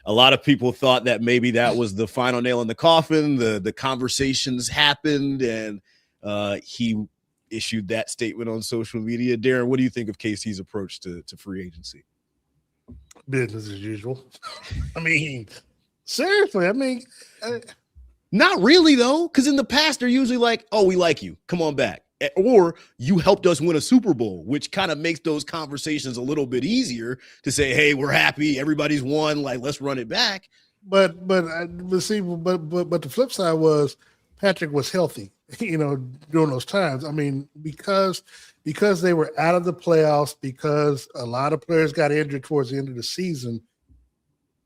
Speaker 1: a lot of people thought that maybe that was the final nail in the coffin. The conversations happened, and he issued that statement on social media. Darren, what do you think of KC's approach to free agency?
Speaker 4: Business as usual. I mean, seriously. I mean,
Speaker 1: not really though, because in the past they're usually like, "Oh, we like you, come on back," or "You helped us win a Super Bowl," which kind of makes those conversations a little bit easier to say, "Hey, we're happy, everybody's won, like let's run it back."
Speaker 4: But the flip side was Patrick was healthy, you know, during those times. I mean, because they were out of the playoffs, because a lot of players got injured towards the end of the season,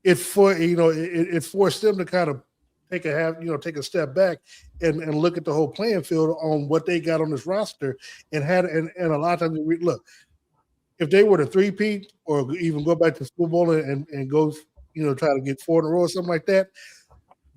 Speaker 4: it forced them to kind of take a step back and look at the whole playing field on what they got on this roster, and a lot of times look, if they were to three-peat or even go back to the Super Bowl and go, try to get 4 in a row or something like that,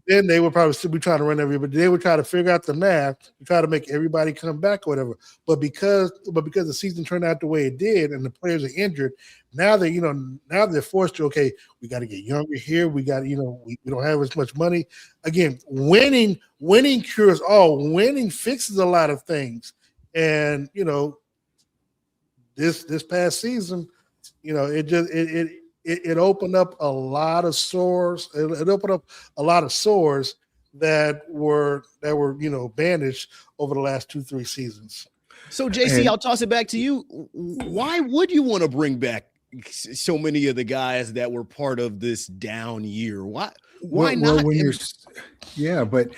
Speaker 4: then they would probably still be trying to run everybody. They would try to figure out the math to try to make everybody come back or whatever. But because the season turned out the way it did and the players are injured, now they're forced to, okay, we got to get younger here. We got, we don't have as much money. Again, winning cures all. Winning fixes a lot of things. And, this past season, it opened up a lot of sores. It opened up a lot of sores that were bandaged over the last 2-3 seasons.
Speaker 1: So JC, I'll toss it back to you. Why would you want to bring back so many of the guys that were part of this down year? Why not?
Speaker 2: But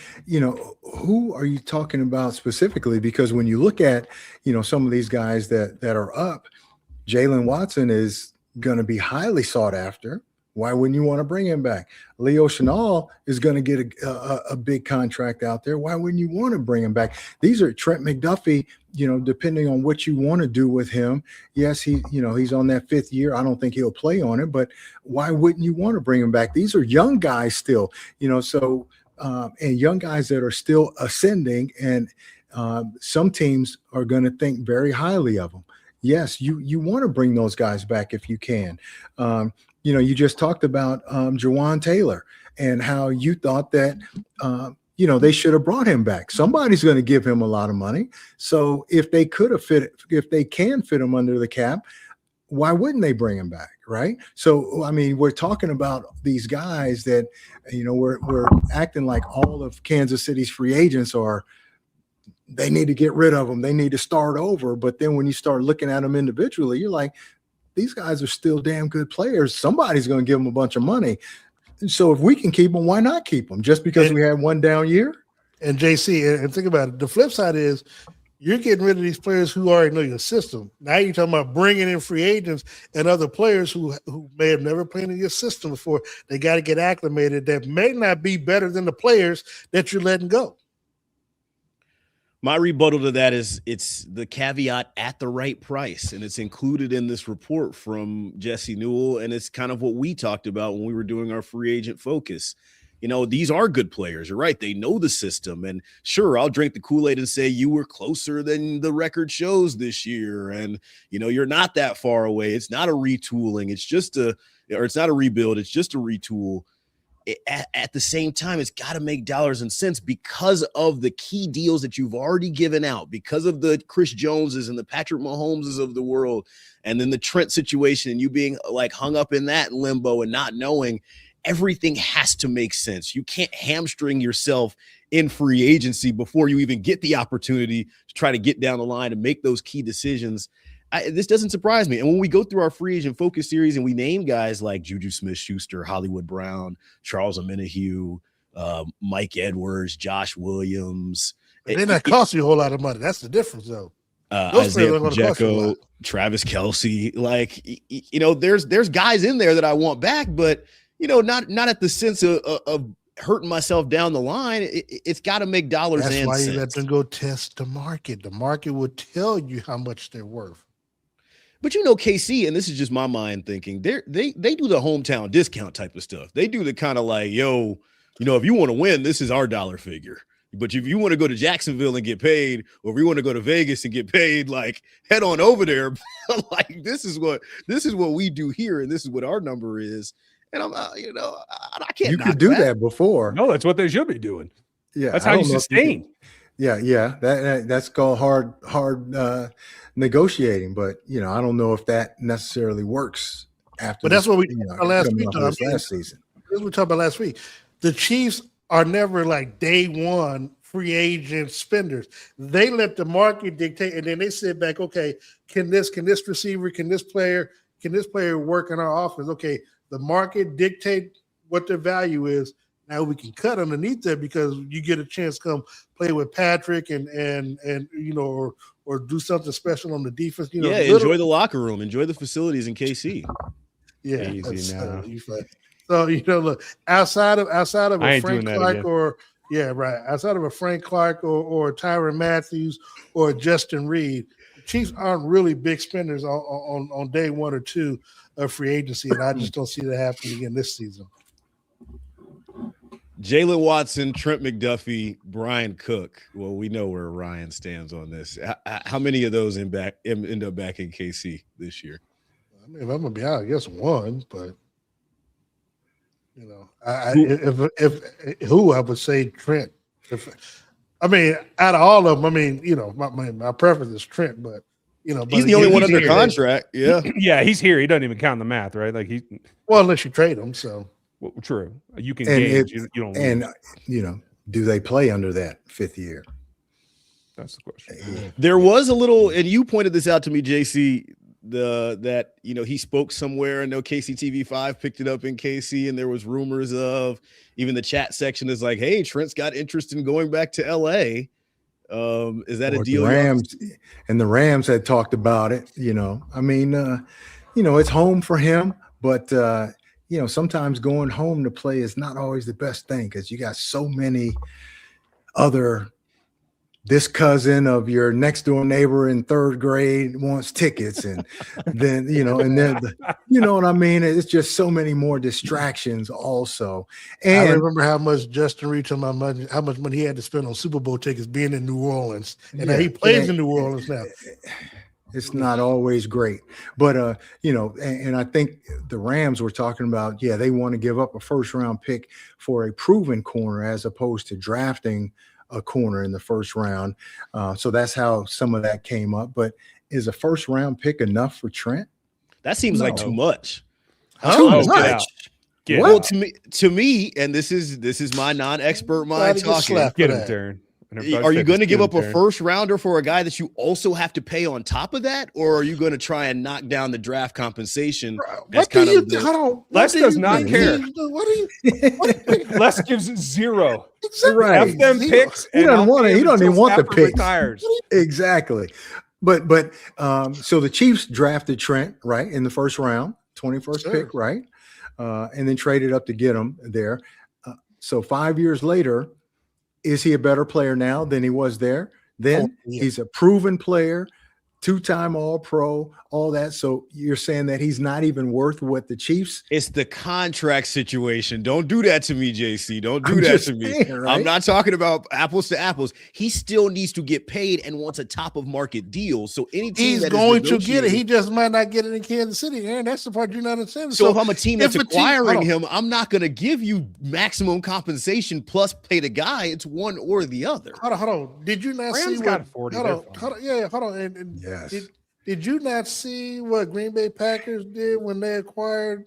Speaker 2: who are you talking about specifically? Because when you look at some of these guys that are up, Jaylen Watson is going to be highly sought after. Why wouldn't you want to bring him back? Leo Chenal is going to get a big contract out there. Why wouldn't you want to bring him back? These are Trent McDuffie, depending on what you want to do with him. Yes, he's on that 5th year. I don't think he'll play on it, but why wouldn't you want to bring him back? These are young guys still, and young guys that are still ascending, and some teams are going to think very highly of them. Yes, you want to bring those guys back if you can. You just talked about Jawaan Taylor and how you thought that, they should have brought him back. Somebody's going to give him a lot of money. So if they can fit him under the cap, why wouldn't they bring him back, right? So, I mean, we're talking about these guys that, we're acting like all of Kansas City's free agents are. They need to get rid of them. They need to start over. But then when you start looking at them individually, you're like, these guys are still damn good players. Somebody's going to give them a bunch of money. And so if we can keep them, why not keep them? Just because we had one down year?
Speaker 4: And JC, and think about it. The flip side is you're getting rid of these players who already know your system. Now you're talking about bringing in free agents and other players who may have never played in your system before. They got to get acclimated. That may not be better than the players that you're letting go.
Speaker 1: My rebuttal to that is it's the caveat at the right price, and it's included in this report from Jesse Newell, and it's kind of what we talked about when we were doing our free agent focus. these are good players. You're right. They know the system. And sure, I'll drink the Kool-Aid and say you were closer than the record shows this year. And, you're not that far away. It's not a retooling. It's not a rebuild. It's just a retool. At the same time, it's got to make dollars and cents because of the key deals that you've already given out, because of the Chris Joneses and the Patrick Mahomeses of the world, and then the Trent situation and you being like hung up in that limbo and not knowing. Everything has to make sense. You can't hamstring yourself in free agency before you even get the opportunity to try to get down the line and make those key decisions. This doesn't surprise me. And when we go through our free agent focus series and we name guys like Juju Smith-Schuster, Hollywood Brown, Charles Omenihu, Mike Edwards, Josh Williams.
Speaker 4: They're not costing you a whole lot of money. That's the difference, though.
Speaker 1: Isaiah Pacheco, Travis Kelce. There's guys in there that I want back, but not at the sense of hurting myself down the line. It's got to make dollars.
Speaker 4: That's
Speaker 1: and
Speaker 4: why
Speaker 1: cents.
Speaker 4: You let them go test the market. The market will tell you how much they're worth.
Speaker 1: But KC, and this is just my mind thinking, they do the hometown discount type of stuff. They do the kind of like, if you want to win, this is our dollar figure. But if you want to go to Jacksonville and get paid, or if you want to go to Vegas and get paid, like head on over there. Like this is what we do here, and this is what our number is. And I'm, I can't.
Speaker 2: You could do that before.
Speaker 3: No, that's what they should be doing.
Speaker 2: Yeah,
Speaker 3: that's how you sustain.
Speaker 2: Yeah. That's called hard negotiating. But I don't know if that necessarily works after.
Speaker 4: But that's what we talked about last week.
Speaker 2: Last season.
Speaker 4: That's what we talked about last week. The Chiefs are never like day one free agent spenders. They let the market dictate, and then they sit back. Okay, can this receiver, can this player work in our offense? Okay. The market dictate what their value is. Now we can cut underneath that because you get a chance to come play with Patrick and or do something special on the defense.
Speaker 1: Enjoy the locker room, enjoy the facilities in KC.
Speaker 4: Yeah,
Speaker 3: easy now.
Speaker 4: So look, outside of a Frank Clark outside of a Frank Clark or Tyrann Matthews or Justin Reed, the Chiefs aren't really big spenders on day one or two of free agency, and I just don't see that happening again this season.
Speaker 1: Jalen Watson, Trent McDuffie, Brian Cook. Well, we know where Ryan stands on this. How many of those end up back in KC this year?
Speaker 4: I mean, if I'm gonna be out, I guess one, but I would say Trent. Out of all of them, my preference is Trent, but.
Speaker 1: He's the only one under contract. Yeah.
Speaker 3: Yeah, he's here. He doesn't even count the math, right? Like
Speaker 4: unless you trade him. So
Speaker 3: true. You can gauge. You don't.
Speaker 2: And do they play under that fifth year?
Speaker 3: That's the question.
Speaker 1: There was a little, and you pointed this out to me, JC. That he spoke somewhere. I know KCTV5 picked it up in KC, and there was rumors of even the chat section is like, "Hey, Trent's got interest in going back to LA." Is that a deal?
Speaker 2: The Rams had talked about it. It's home for him, but sometimes going home to play is not always the best thing because you got so many other. This cousin of your next door neighbor in third grade wants tickets, and then what I mean. It's just so many more distractions. Also, and
Speaker 4: I remember how much Justin Reed told my money, how much money he had to spend on Super Bowl tickets being in New Orleans, and now he plays in New Orleans now.
Speaker 2: It's not always great, but and I think the Rams were talking about, they want to give up a first round pick for a proven corner as opposed to drafting a corner in the first round. So that's how some of that came up. But is a first round pick enough for Trent?
Speaker 1: That seems like too much.
Speaker 2: Too much.
Speaker 1: Well, to me, and this is my non-expert mind talking.
Speaker 3: Get him, Darren.
Speaker 1: Are you going to give up a first rounder for a guy that you also have to pay on top of that, or are you going to try and knock down the draft compensation?
Speaker 3: Les does not care. Les gives zero.
Speaker 2: Right.
Speaker 3: F them picks.
Speaker 2: He doesn't want it. He doesn't even want the picks.
Speaker 3: Retires.
Speaker 2: Exactly. But so the Chiefs drafted Trent right in the first round, 21st pick, right, and then traded up to get him there. So 5 years later. Is he a better player now than he was there? Then he's a proven player, 2-time All-Pro, all that. So you're saying that he's not even worth what the Chiefs?
Speaker 1: It's the contract situation. Don't do that to me, JC. Don't do
Speaker 2: I'm
Speaker 1: that
Speaker 2: just
Speaker 1: to me.
Speaker 2: saying, right?
Speaker 1: I'm not talking about apples to apples. He still needs to get paid and wants a top of market deal. So any team
Speaker 4: He's
Speaker 1: that
Speaker 4: going
Speaker 1: is
Speaker 4: to get it. He
Speaker 1: negotiating-
Speaker 4: just might not get it in Kansas City, Aaron. That's the part you're not understanding.
Speaker 1: So if I'm a team that's
Speaker 4: if a team-
Speaker 1: acquiring
Speaker 4: hold on.
Speaker 1: him, I'm not going to give you maximum compensation plus pay the guy. It's one or the other.
Speaker 4: Hold on. Did you not
Speaker 3: Rams
Speaker 4: see
Speaker 3: got
Speaker 4: what?
Speaker 3: 40.
Speaker 4: Hold
Speaker 3: They're
Speaker 4: on.
Speaker 3: fine.
Speaker 4: Hold on. Yeah, hold on. And
Speaker 2: Yes.
Speaker 4: Did you not see what Green Bay Packers did when they acquired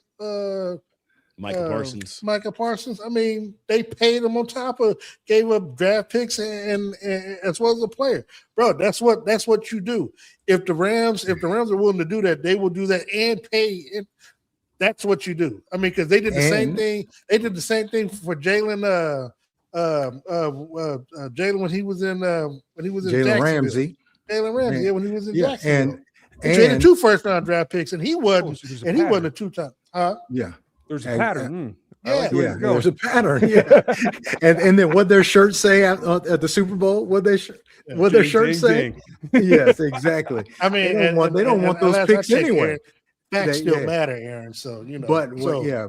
Speaker 1: Micah Parsons.
Speaker 4: Micah Parsons? I mean, they paid him on top of, gave up draft picks and as well as a player, bro. That's what you do. If the Rams are willing to do that, they will do that and pay. And that's what you do. I mean, because they did the same thing. They did the same thing for Jalen. Jalen when he was in
Speaker 2: Jalen Ramsey.
Speaker 4: Jalen Ramsey, yeah, when he was in Jacksonville.
Speaker 2: And
Speaker 4: traded 2 first-round draft picks, and he wasn't.
Speaker 3: so there's a
Speaker 4: And he wasn't a
Speaker 3: pattern.
Speaker 4: 2-time.
Speaker 2: Yeah.
Speaker 3: There's a
Speaker 2: And-
Speaker 3: pattern. I
Speaker 4: Yeah.
Speaker 3: like where
Speaker 2: Yeah,
Speaker 3: you're going.
Speaker 2: there's a pattern. Yeah, and then what their shirts say at the Super Bowl? What their shirts say?
Speaker 3: Ding.
Speaker 2: Yes, exactly.
Speaker 4: I mean,
Speaker 2: They don't want those
Speaker 4: last I
Speaker 2: picks
Speaker 4: checked,
Speaker 2: anyway.
Speaker 4: Aaron, facts
Speaker 2: They-
Speaker 4: still
Speaker 2: yeah.
Speaker 4: matter, Aaron. So
Speaker 2: But
Speaker 4: so,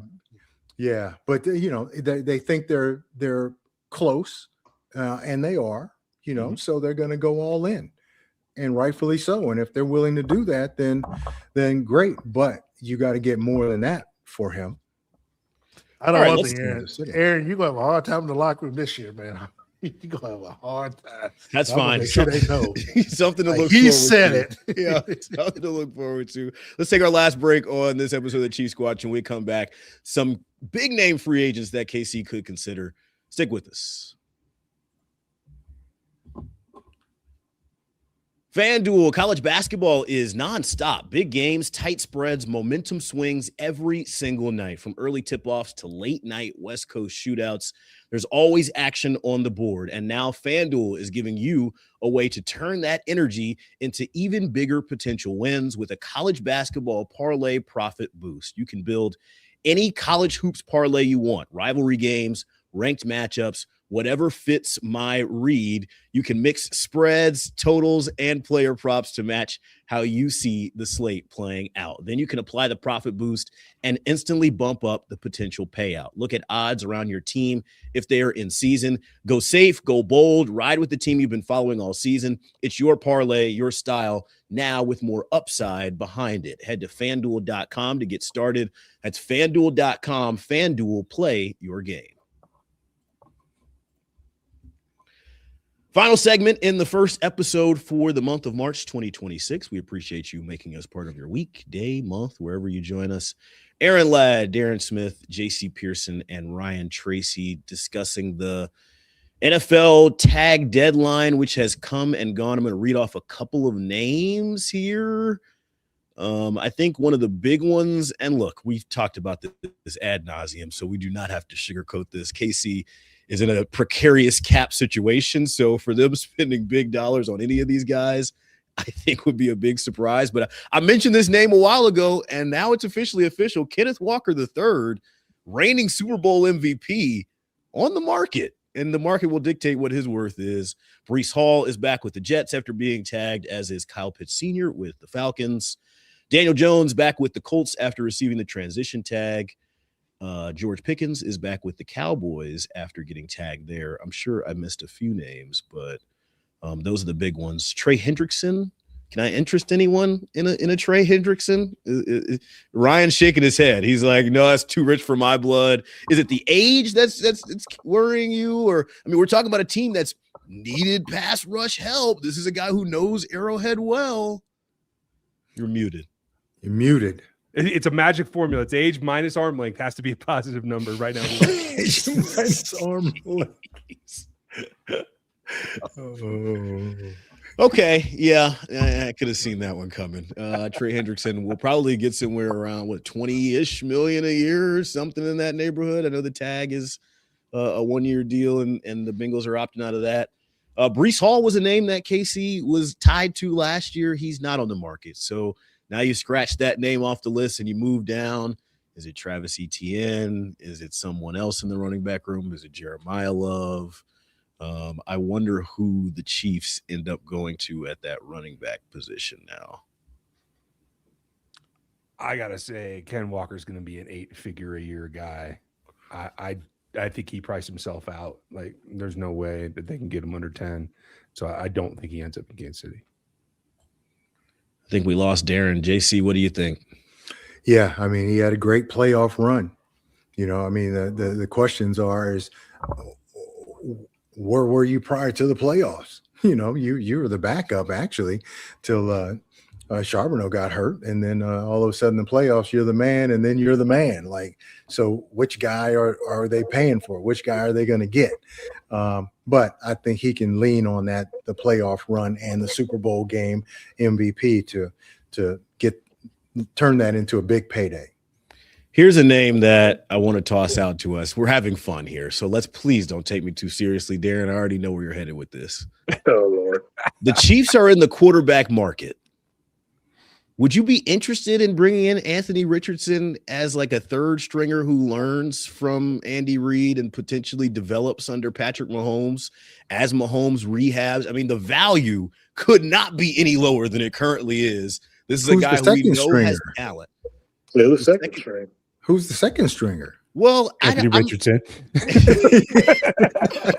Speaker 2: yeah. But they think they're close, and they are. So they're going to go all in, and rightfully so. And if they're willing to do that, then great. But you got to get more than that for him.
Speaker 4: I don't
Speaker 1: All right,
Speaker 4: want
Speaker 1: let's
Speaker 4: to,
Speaker 1: do
Speaker 4: Aaron.
Speaker 2: this.
Speaker 4: Aaron, you're gonna have a hard time in the locker room this year, man. You're gonna have a hard time.
Speaker 1: That's
Speaker 4: I'm gonna
Speaker 1: fine.
Speaker 4: make sure they know.
Speaker 1: Something to
Speaker 4: Like,
Speaker 1: look
Speaker 4: he
Speaker 1: forward
Speaker 4: said
Speaker 1: to.
Speaker 4: it.
Speaker 1: Yeah, something to look forward to. Let's take our last break on this episode of the Chiefs Squad. When we come back, some big name free agents that KC could consider. Stick with us. FanDuel, college basketball is nonstop. Big games, tight spreads, momentum swings every single night, from early tip-offs to late-night West Coast shootouts. There's always action on the board, and now FanDuel is giving you a way to turn that energy into even bigger potential wins with a college basketball parlay profit boost. You can build any college hoops parlay you want, rivalry games, ranked matchups, whatever fits my read. You can mix spreads, totals, and player props to match how you see the slate playing out. Then you can apply the profit boost and instantly bump up the potential payout. Look at odds around your team if they are in season. Go safe, go bold, ride with the team you've been following all season. It's your parlay, your style, now with more upside behind it. Head to FanDuel.com to get started. That's FanDuel.com. FanDuel, play your game. Final segment in the first episode for the month of March 2026. We appreciate you making us part of your week, day, month, wherever you join us. Aaron Ladd, Darren Smith, JC Pearson, and Ryan Tracy discussing the NFL tag deadline, which has come and gone. I'm going to read off a couple of names here. I think one of the big ones, and look, we've talked about this ad nauseum, so we do not have to sugarcoat this. KC is in a precarious cap situation. So for them spending big dollars on any of these guys, I think would be a big surprise. But I mentioned this name a while ago, and now it's officially official. Kenneth Walker III, reigning Super Bowl MVP, on the market. And the market will dictate what his worth is. Breece Hall is back with the Jets after being tagged, as is Kyle Pitts Sr. with the Falcons. Daniel Jones back with the Colts after receiving the transition tag. George Pickens is back with the Cowboys after getting tagged there. I'm sure I missed a few names, but those are the big ones. Trey Hendrickson. Can I interest anyone in a Trey Hendrickson? Ryan's shaking his head. He's like, no, that's too rich for my blood. Is it the age that's worrying you? Or, I mean, we're talking about a team that's needed pass rush help. This is a guy who knows Arrowhead well. You're muted.
Speaker 2: You're muted.
Speaker 3: It's a magic formula. It's age minus arm length has to be a positive number right now.
Speaker 2: Minus arm length.
Speaker 1: Okay, yeah, I could have seen that one coming. Trey Hendrickson will probably get somewhere around 20-ish million a year or something in that neighborhood. I know the tag is a 1-year deal, and the Bengals are opting out of that. Breece Hall was a name that KC was tied to last year. He's not on the market, so now you scratch that name off the list and you move down. Is it Travis Etienne? Is it someone else in the running back room? Is it Jeremiah Love? I wonder who the Chiefs end up going to at that running back position now.
Speaker 3: I gotta say, Ken Walker's going to be an 8-figure-a-year guy. I think he priced himself out. Like, there's no way that they can get him under 10. So I don't think he ends up in Kansas City.
Speaker 1: I think we lost Darren. JC, what do you think?
Speaker 2: Yeah, I mean, he had a great playoff run. You know, I mean, the questions is where were you prior to the playoffs? You know, you were the backup actually till Charbonneau got hurt, and then all of a sudden the playoffs, you're the man, and then you're the man. Like, so which guy are they paying for? Which guy are they going to get? But I think he can lean on the playoff run and the Super Bowl game MVP to turn that into a big payday.
Speaker 1: Here's a name that I want to toss out to us. We're having fun here, so please don't take me too seriously, Darren. I already know where you're headed with this.
Speaker 4: Oh, Lord.
Speaker 1: The Chiefs are in the quarterback market. Would you be interested in bringing in Anthony Richardson as like a third stringer who learns from Andy Reid and potentially develops under Patrick Mahomes as Mahomes rehabs? I mean, the value could not be any lower than it currently is. This is a guy who we know has talent.
Speaker 4: Who's second string?
Speaker 2: Who's the second stringer?
Speaker 1: Well,
Speaker 3: Anthony Richardson.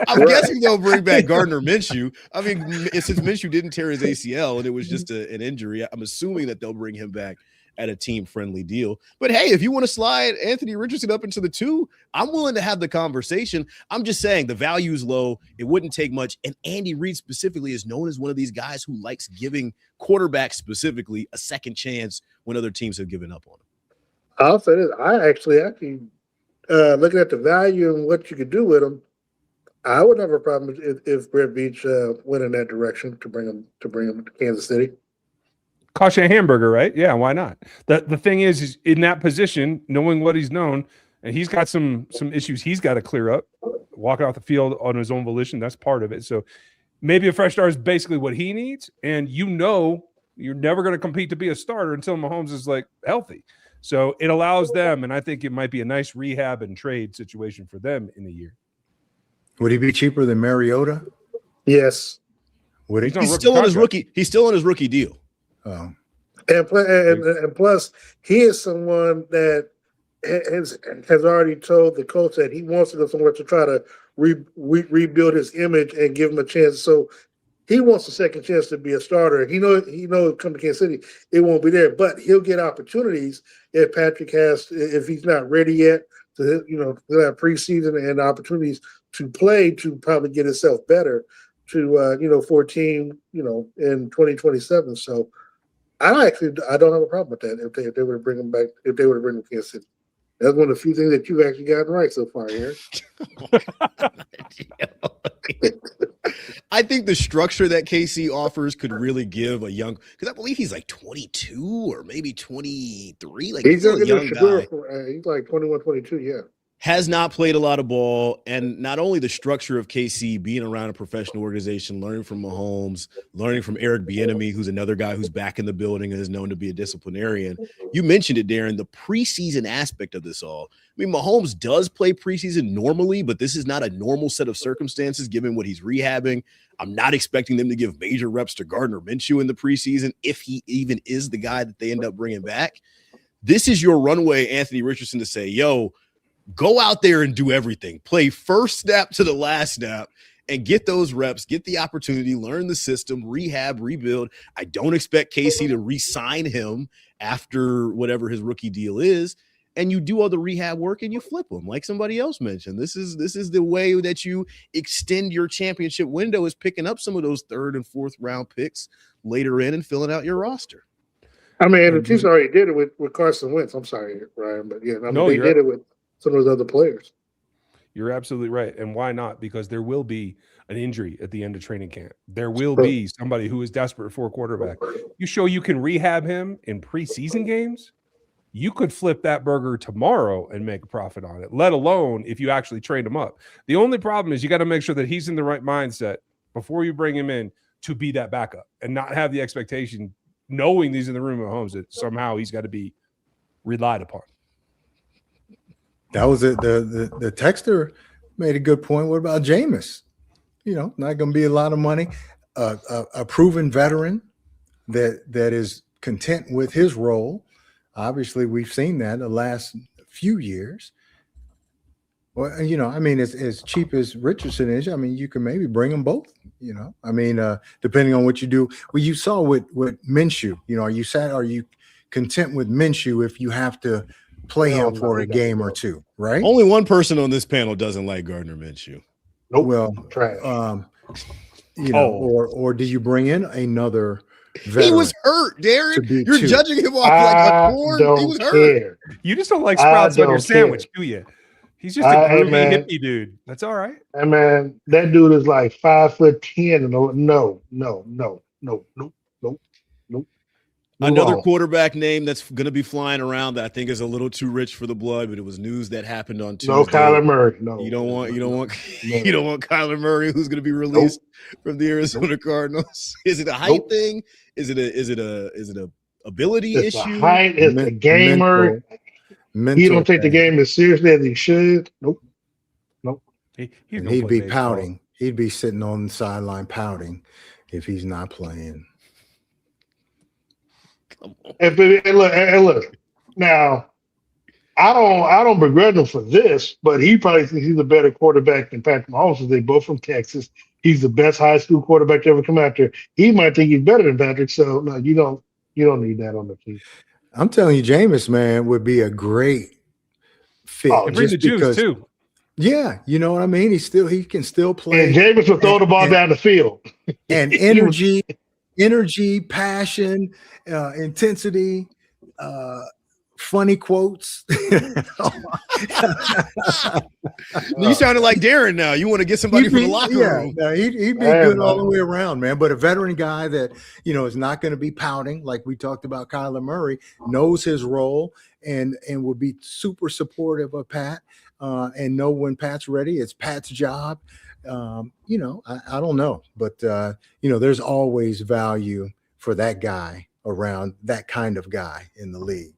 Speaker 1: I'm guessing they'll bring back Gardner Minshew. I mean, since Minshew didn't tear his ACL and it was just an injury, I'm assuming that they'll bring him back at a team-friendly deal. But hey, if you want to slide Anthony Richardson up into the 2, I'm willing to have the conversation. I'm just saying the value is low. It wouldn't take much. And Andy Reid specifically is known as one of these guys who likes giving quarterbacks specifically a second chance when other teams have given up on him.
Speaker 4: I'll say this. I actually looking at the value and what you could do with him, I wouldn't have a problem if Brett Veach went in that direction to bring him to Kansas City.
Speaker 3: Cost you a hamburger, right? Yeah, why not? The thing is in that position, knowing what he's known, and he's got some issues he's got to clear up. Walking off the field on his own volition, that's part of it. So maybe a fresh start is basically what he needs, and you know you're never going to compete to be a starter until Mahomes is like healthy. So it allows them, and I think it might be a nice rehab and trade situation for them in a year.
Speaker 2: Would he be cheaper than Mariota?
Speaker 4: Yes.
Speaker 2: Would he?
Speaker 1: He's still on his rookie. He's still on his rookie deal.
Speaker 2: Oh.
Speaker 4: And plus, he is someone that has already told the coach that he wants to go somewhere to try to rebuild his image and give him a chance. So he wants a second chance to be a starter. He knows come to Kansas City, it won't be there, but he'll get opportunities if if he's not ready yet to he'll have preseason and opportunities to play to probably get himself better to for a team in 2027. So I don't have a problem with that if they were to bring him back, if they were to bring him to Kansas City. That's one of the few things that you've actually gotten right so far, Aaron.
Speaker 1: I think the structure that KC offers could really give a young, because I believe he's like 22 or maybe 23. Like
Speaker 4: he's
Speaker 1: a young guy.
Speaker 4: He's like 21, 22, yeah.
Speaker 1: Has not played a lot of ball, and not only the structure of KC being around a professional organization, learning from Mahomes, learning from Eric Bieniemy, who's another guy who's back in the building and is known to be a disciplinarian. You mentioned it, Darren, the preseason aspect of this all. I mean, Mahomes does play preseason normally, but this is not a normal set of circumstances given what he's rehabbing. I'm not expecting them to give major reps to Gardner Minshew in the preseason, if he even is the guy that they end up bringing back. This is your runway, Anthony Richardson, to say, yo, go out there and do everything. Play first snap to the last snap and get those reps, get the opportunity, learn the system, rehab, rebuild. I don't expect KC to re-sign him after whatever his rookie deal is. And you do all the rehab work and you flip him, like somebody else mentioned. This is the way that you extend your championship window, is picking up some of those 3rd and 4th round picks later in and filling out your roster.
Speaker 4: I mean, the Chiefs already did it with Carson Wentz. I'm sorry, Ryan, but yeah, they did it with some of those other players.
Speaker 3: You're absolutely right. And why not? Because there will be an injury at the end of training camp. There will be somebody who is desperate for a quarterback. You show you can rehab him in preseason games, you could flip that burger tomorrow and make a profit on it, let alone if you actually trained him up. The only problem is you got to make sure that he's in the right mindset before you bring him in to be that backup and not have the expectation, knowing he's in the room at Mahomes, that somehow he's got to be relied upon.
Speaker 2: That was it. The texter made a good point. What about Jameis? not going to be a lot of money. A proven veteran that is content with his role. Obviously, we've seen that the last few years. Well, as cheap as Richardson is, you can maybe bring them both. Depending on what you do. Well, you saw with Minshew. Are you content with Minshew if you have to play him for a game or two? Right.
Speaker 1: Only one person on this panel doesn't like Gardner Minshew.
Speaker 4: Nope.
Speaker 2: Well, or do you bring in another?
Speaker 1: He was hurt, Darren. You're judging him off like a corn. He was hurt.
Speaker 3: You just don't like sprouts on your sandwich, do you? He's just a groovy hippie dude. That's all right.
Speaker 4: Hey man, that dude is like 5'10" and no.
Speaker 1: Another quarterback name that's going to be flying around that I think is a little too rich for the blood, but it was news that happened on Tuesday.
Speaker 4: No, Kyler Murray. No,
Speaker 1: you don't want Kyler Murray, who's going to be released from the Arizona Cardinals. Is it a height thing? Is it a ability
Speaker 4: it's
Speaker 1: issue?
Speaker 4: A height. It's a gamer. He don't take the game as seriously as he should. Nope.
Speaker 2: He'd be pouting. He'd be sitting on the sideline pouting if he's not playing.
Speaker 4: And look. Now, I don't begrudge him for this, but he probably thinks he's a better quarterback than Patrick Mahomes. They're both from Texas. He's the best high school quarterback to ever come out there. He might think he's better than Patrick. So no, you don't need that on the team.
Speaker 2: I'm telling you, Jameis, man, would be a great fit.
Speaker 3: Bring the juice too.
Speaker 2: Yeah, you know what I mean? He can still play.
Speaker 4: And Jameis will throw the ball down the field.
Speaker 2: And energy, passion, intensity, funny quotes.
Speaker 1: You sounded like Darren now. You want to get somebody from the locker room.
Speaker 2: Yeah, he'd be good all the way around, man. But a veteran guy that, is not going to be pouting like we talked about Kyler Murray, knows his role and would be super supportive of Pat and know when Pat's ready. It's Pat's job. I don't know. But, there's always value for that guy around that kind of guy in the league.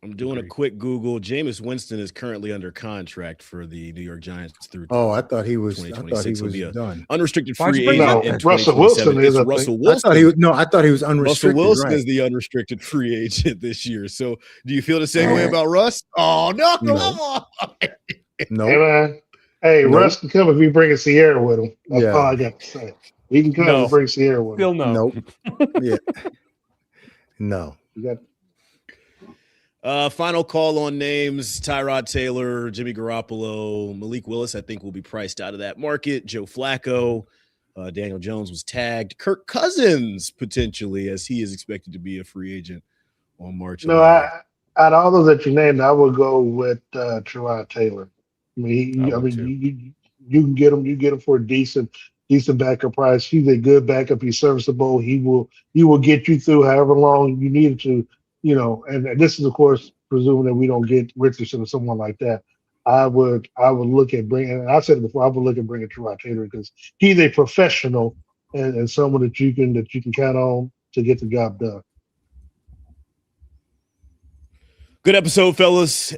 Speaker 1: I'm doing a quick Google. Jameis Winston is currently under contract for the New York Giants through.
Speaker 2: Oh, I thought he was done.
Speaker 1: Unrestricted free agent.
Speaker 4: Russell Wilson is
Speaker 1: Russell Wilson.
Speaker 2: I thought he was unrestricted.
Speaker 1: Russell Wilson is the unrestricted free agent this year. So, do you feel the same way about Russ? Oh no, come on.
Speaker 2: No.
Speaker 4: Hey, Russ can come if we bring a Sierra with him. That's all I got to say. He can come and bring Sierra with him.
Speaker 3: Still no.
Speaker 2: Nope. Yeah. No.
Speaker 4: You
Speaker 1: got. Final call on names: Tyrod Taylor, Jimmy Garoppolo, Malik Willis. I think will be priced out of that market. Joe Flacco, Daniel Jones was tagged. Kirk Cousins potentially, as he is expected to be a free agent on March.
Speaker 4: No, out of all those that you named, I would go with Jawaan Taylor. I mean, you can get him. You get him for a decent backup price. He's a good backup. He's serviceable. He will get you through however long you need to. And this is of course presuming that we don't get Richardson or someone like that. I would look at bringing. And I said it before. I would look at bringing Jawaan Taylor because he's a professional and someone that you can count on to get the job done.
Speaker 1: Good episode, fellas.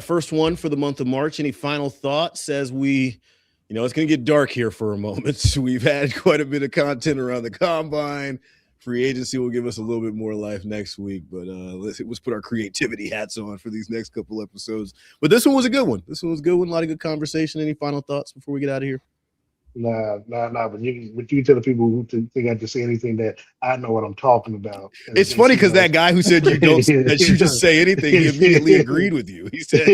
Speaker 1: First one for the month of March. Any final thoughts as we, it's going to get dark here for a moment. We've had quite a bit of content around the combine. Free agency will give us a little bit more life next week, but let's put our creativity hats on for these next couple episodes. But this one was a good one. A lot of good conversation. Any final thoughts before we get out of here?
Speaker 4: Nah. But you can tell the people who think I just say anything that I know what I'm talking about.
Speaker 1: It's funny because that guy who said that you just say anything, he immediately agreed with you. He said,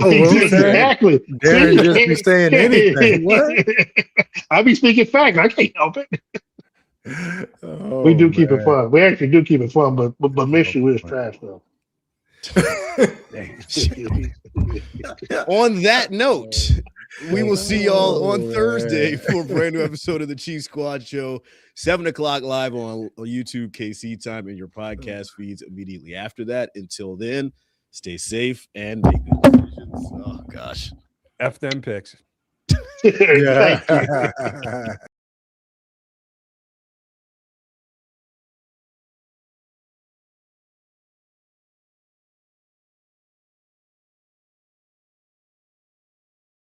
Speaker 4: "Exactly."
Speaker 2: Darren just be saying anything. What?
Speaker 4: I be speaking fact. I can't help it. We do keep it fun. We actually do keep it fun, but Minshew is trash though.
Speaker 1: On that note, we will see y'all on Thursday for a brand new episode of the Chiefs Squad Show, 7:00 live on YouTube, KC time, and your podcast feeds immediately after that. Until then, stay safe and make good decisions. Oh gosh,
Speaker 3: F them picks.
Speaker 4: Thank you.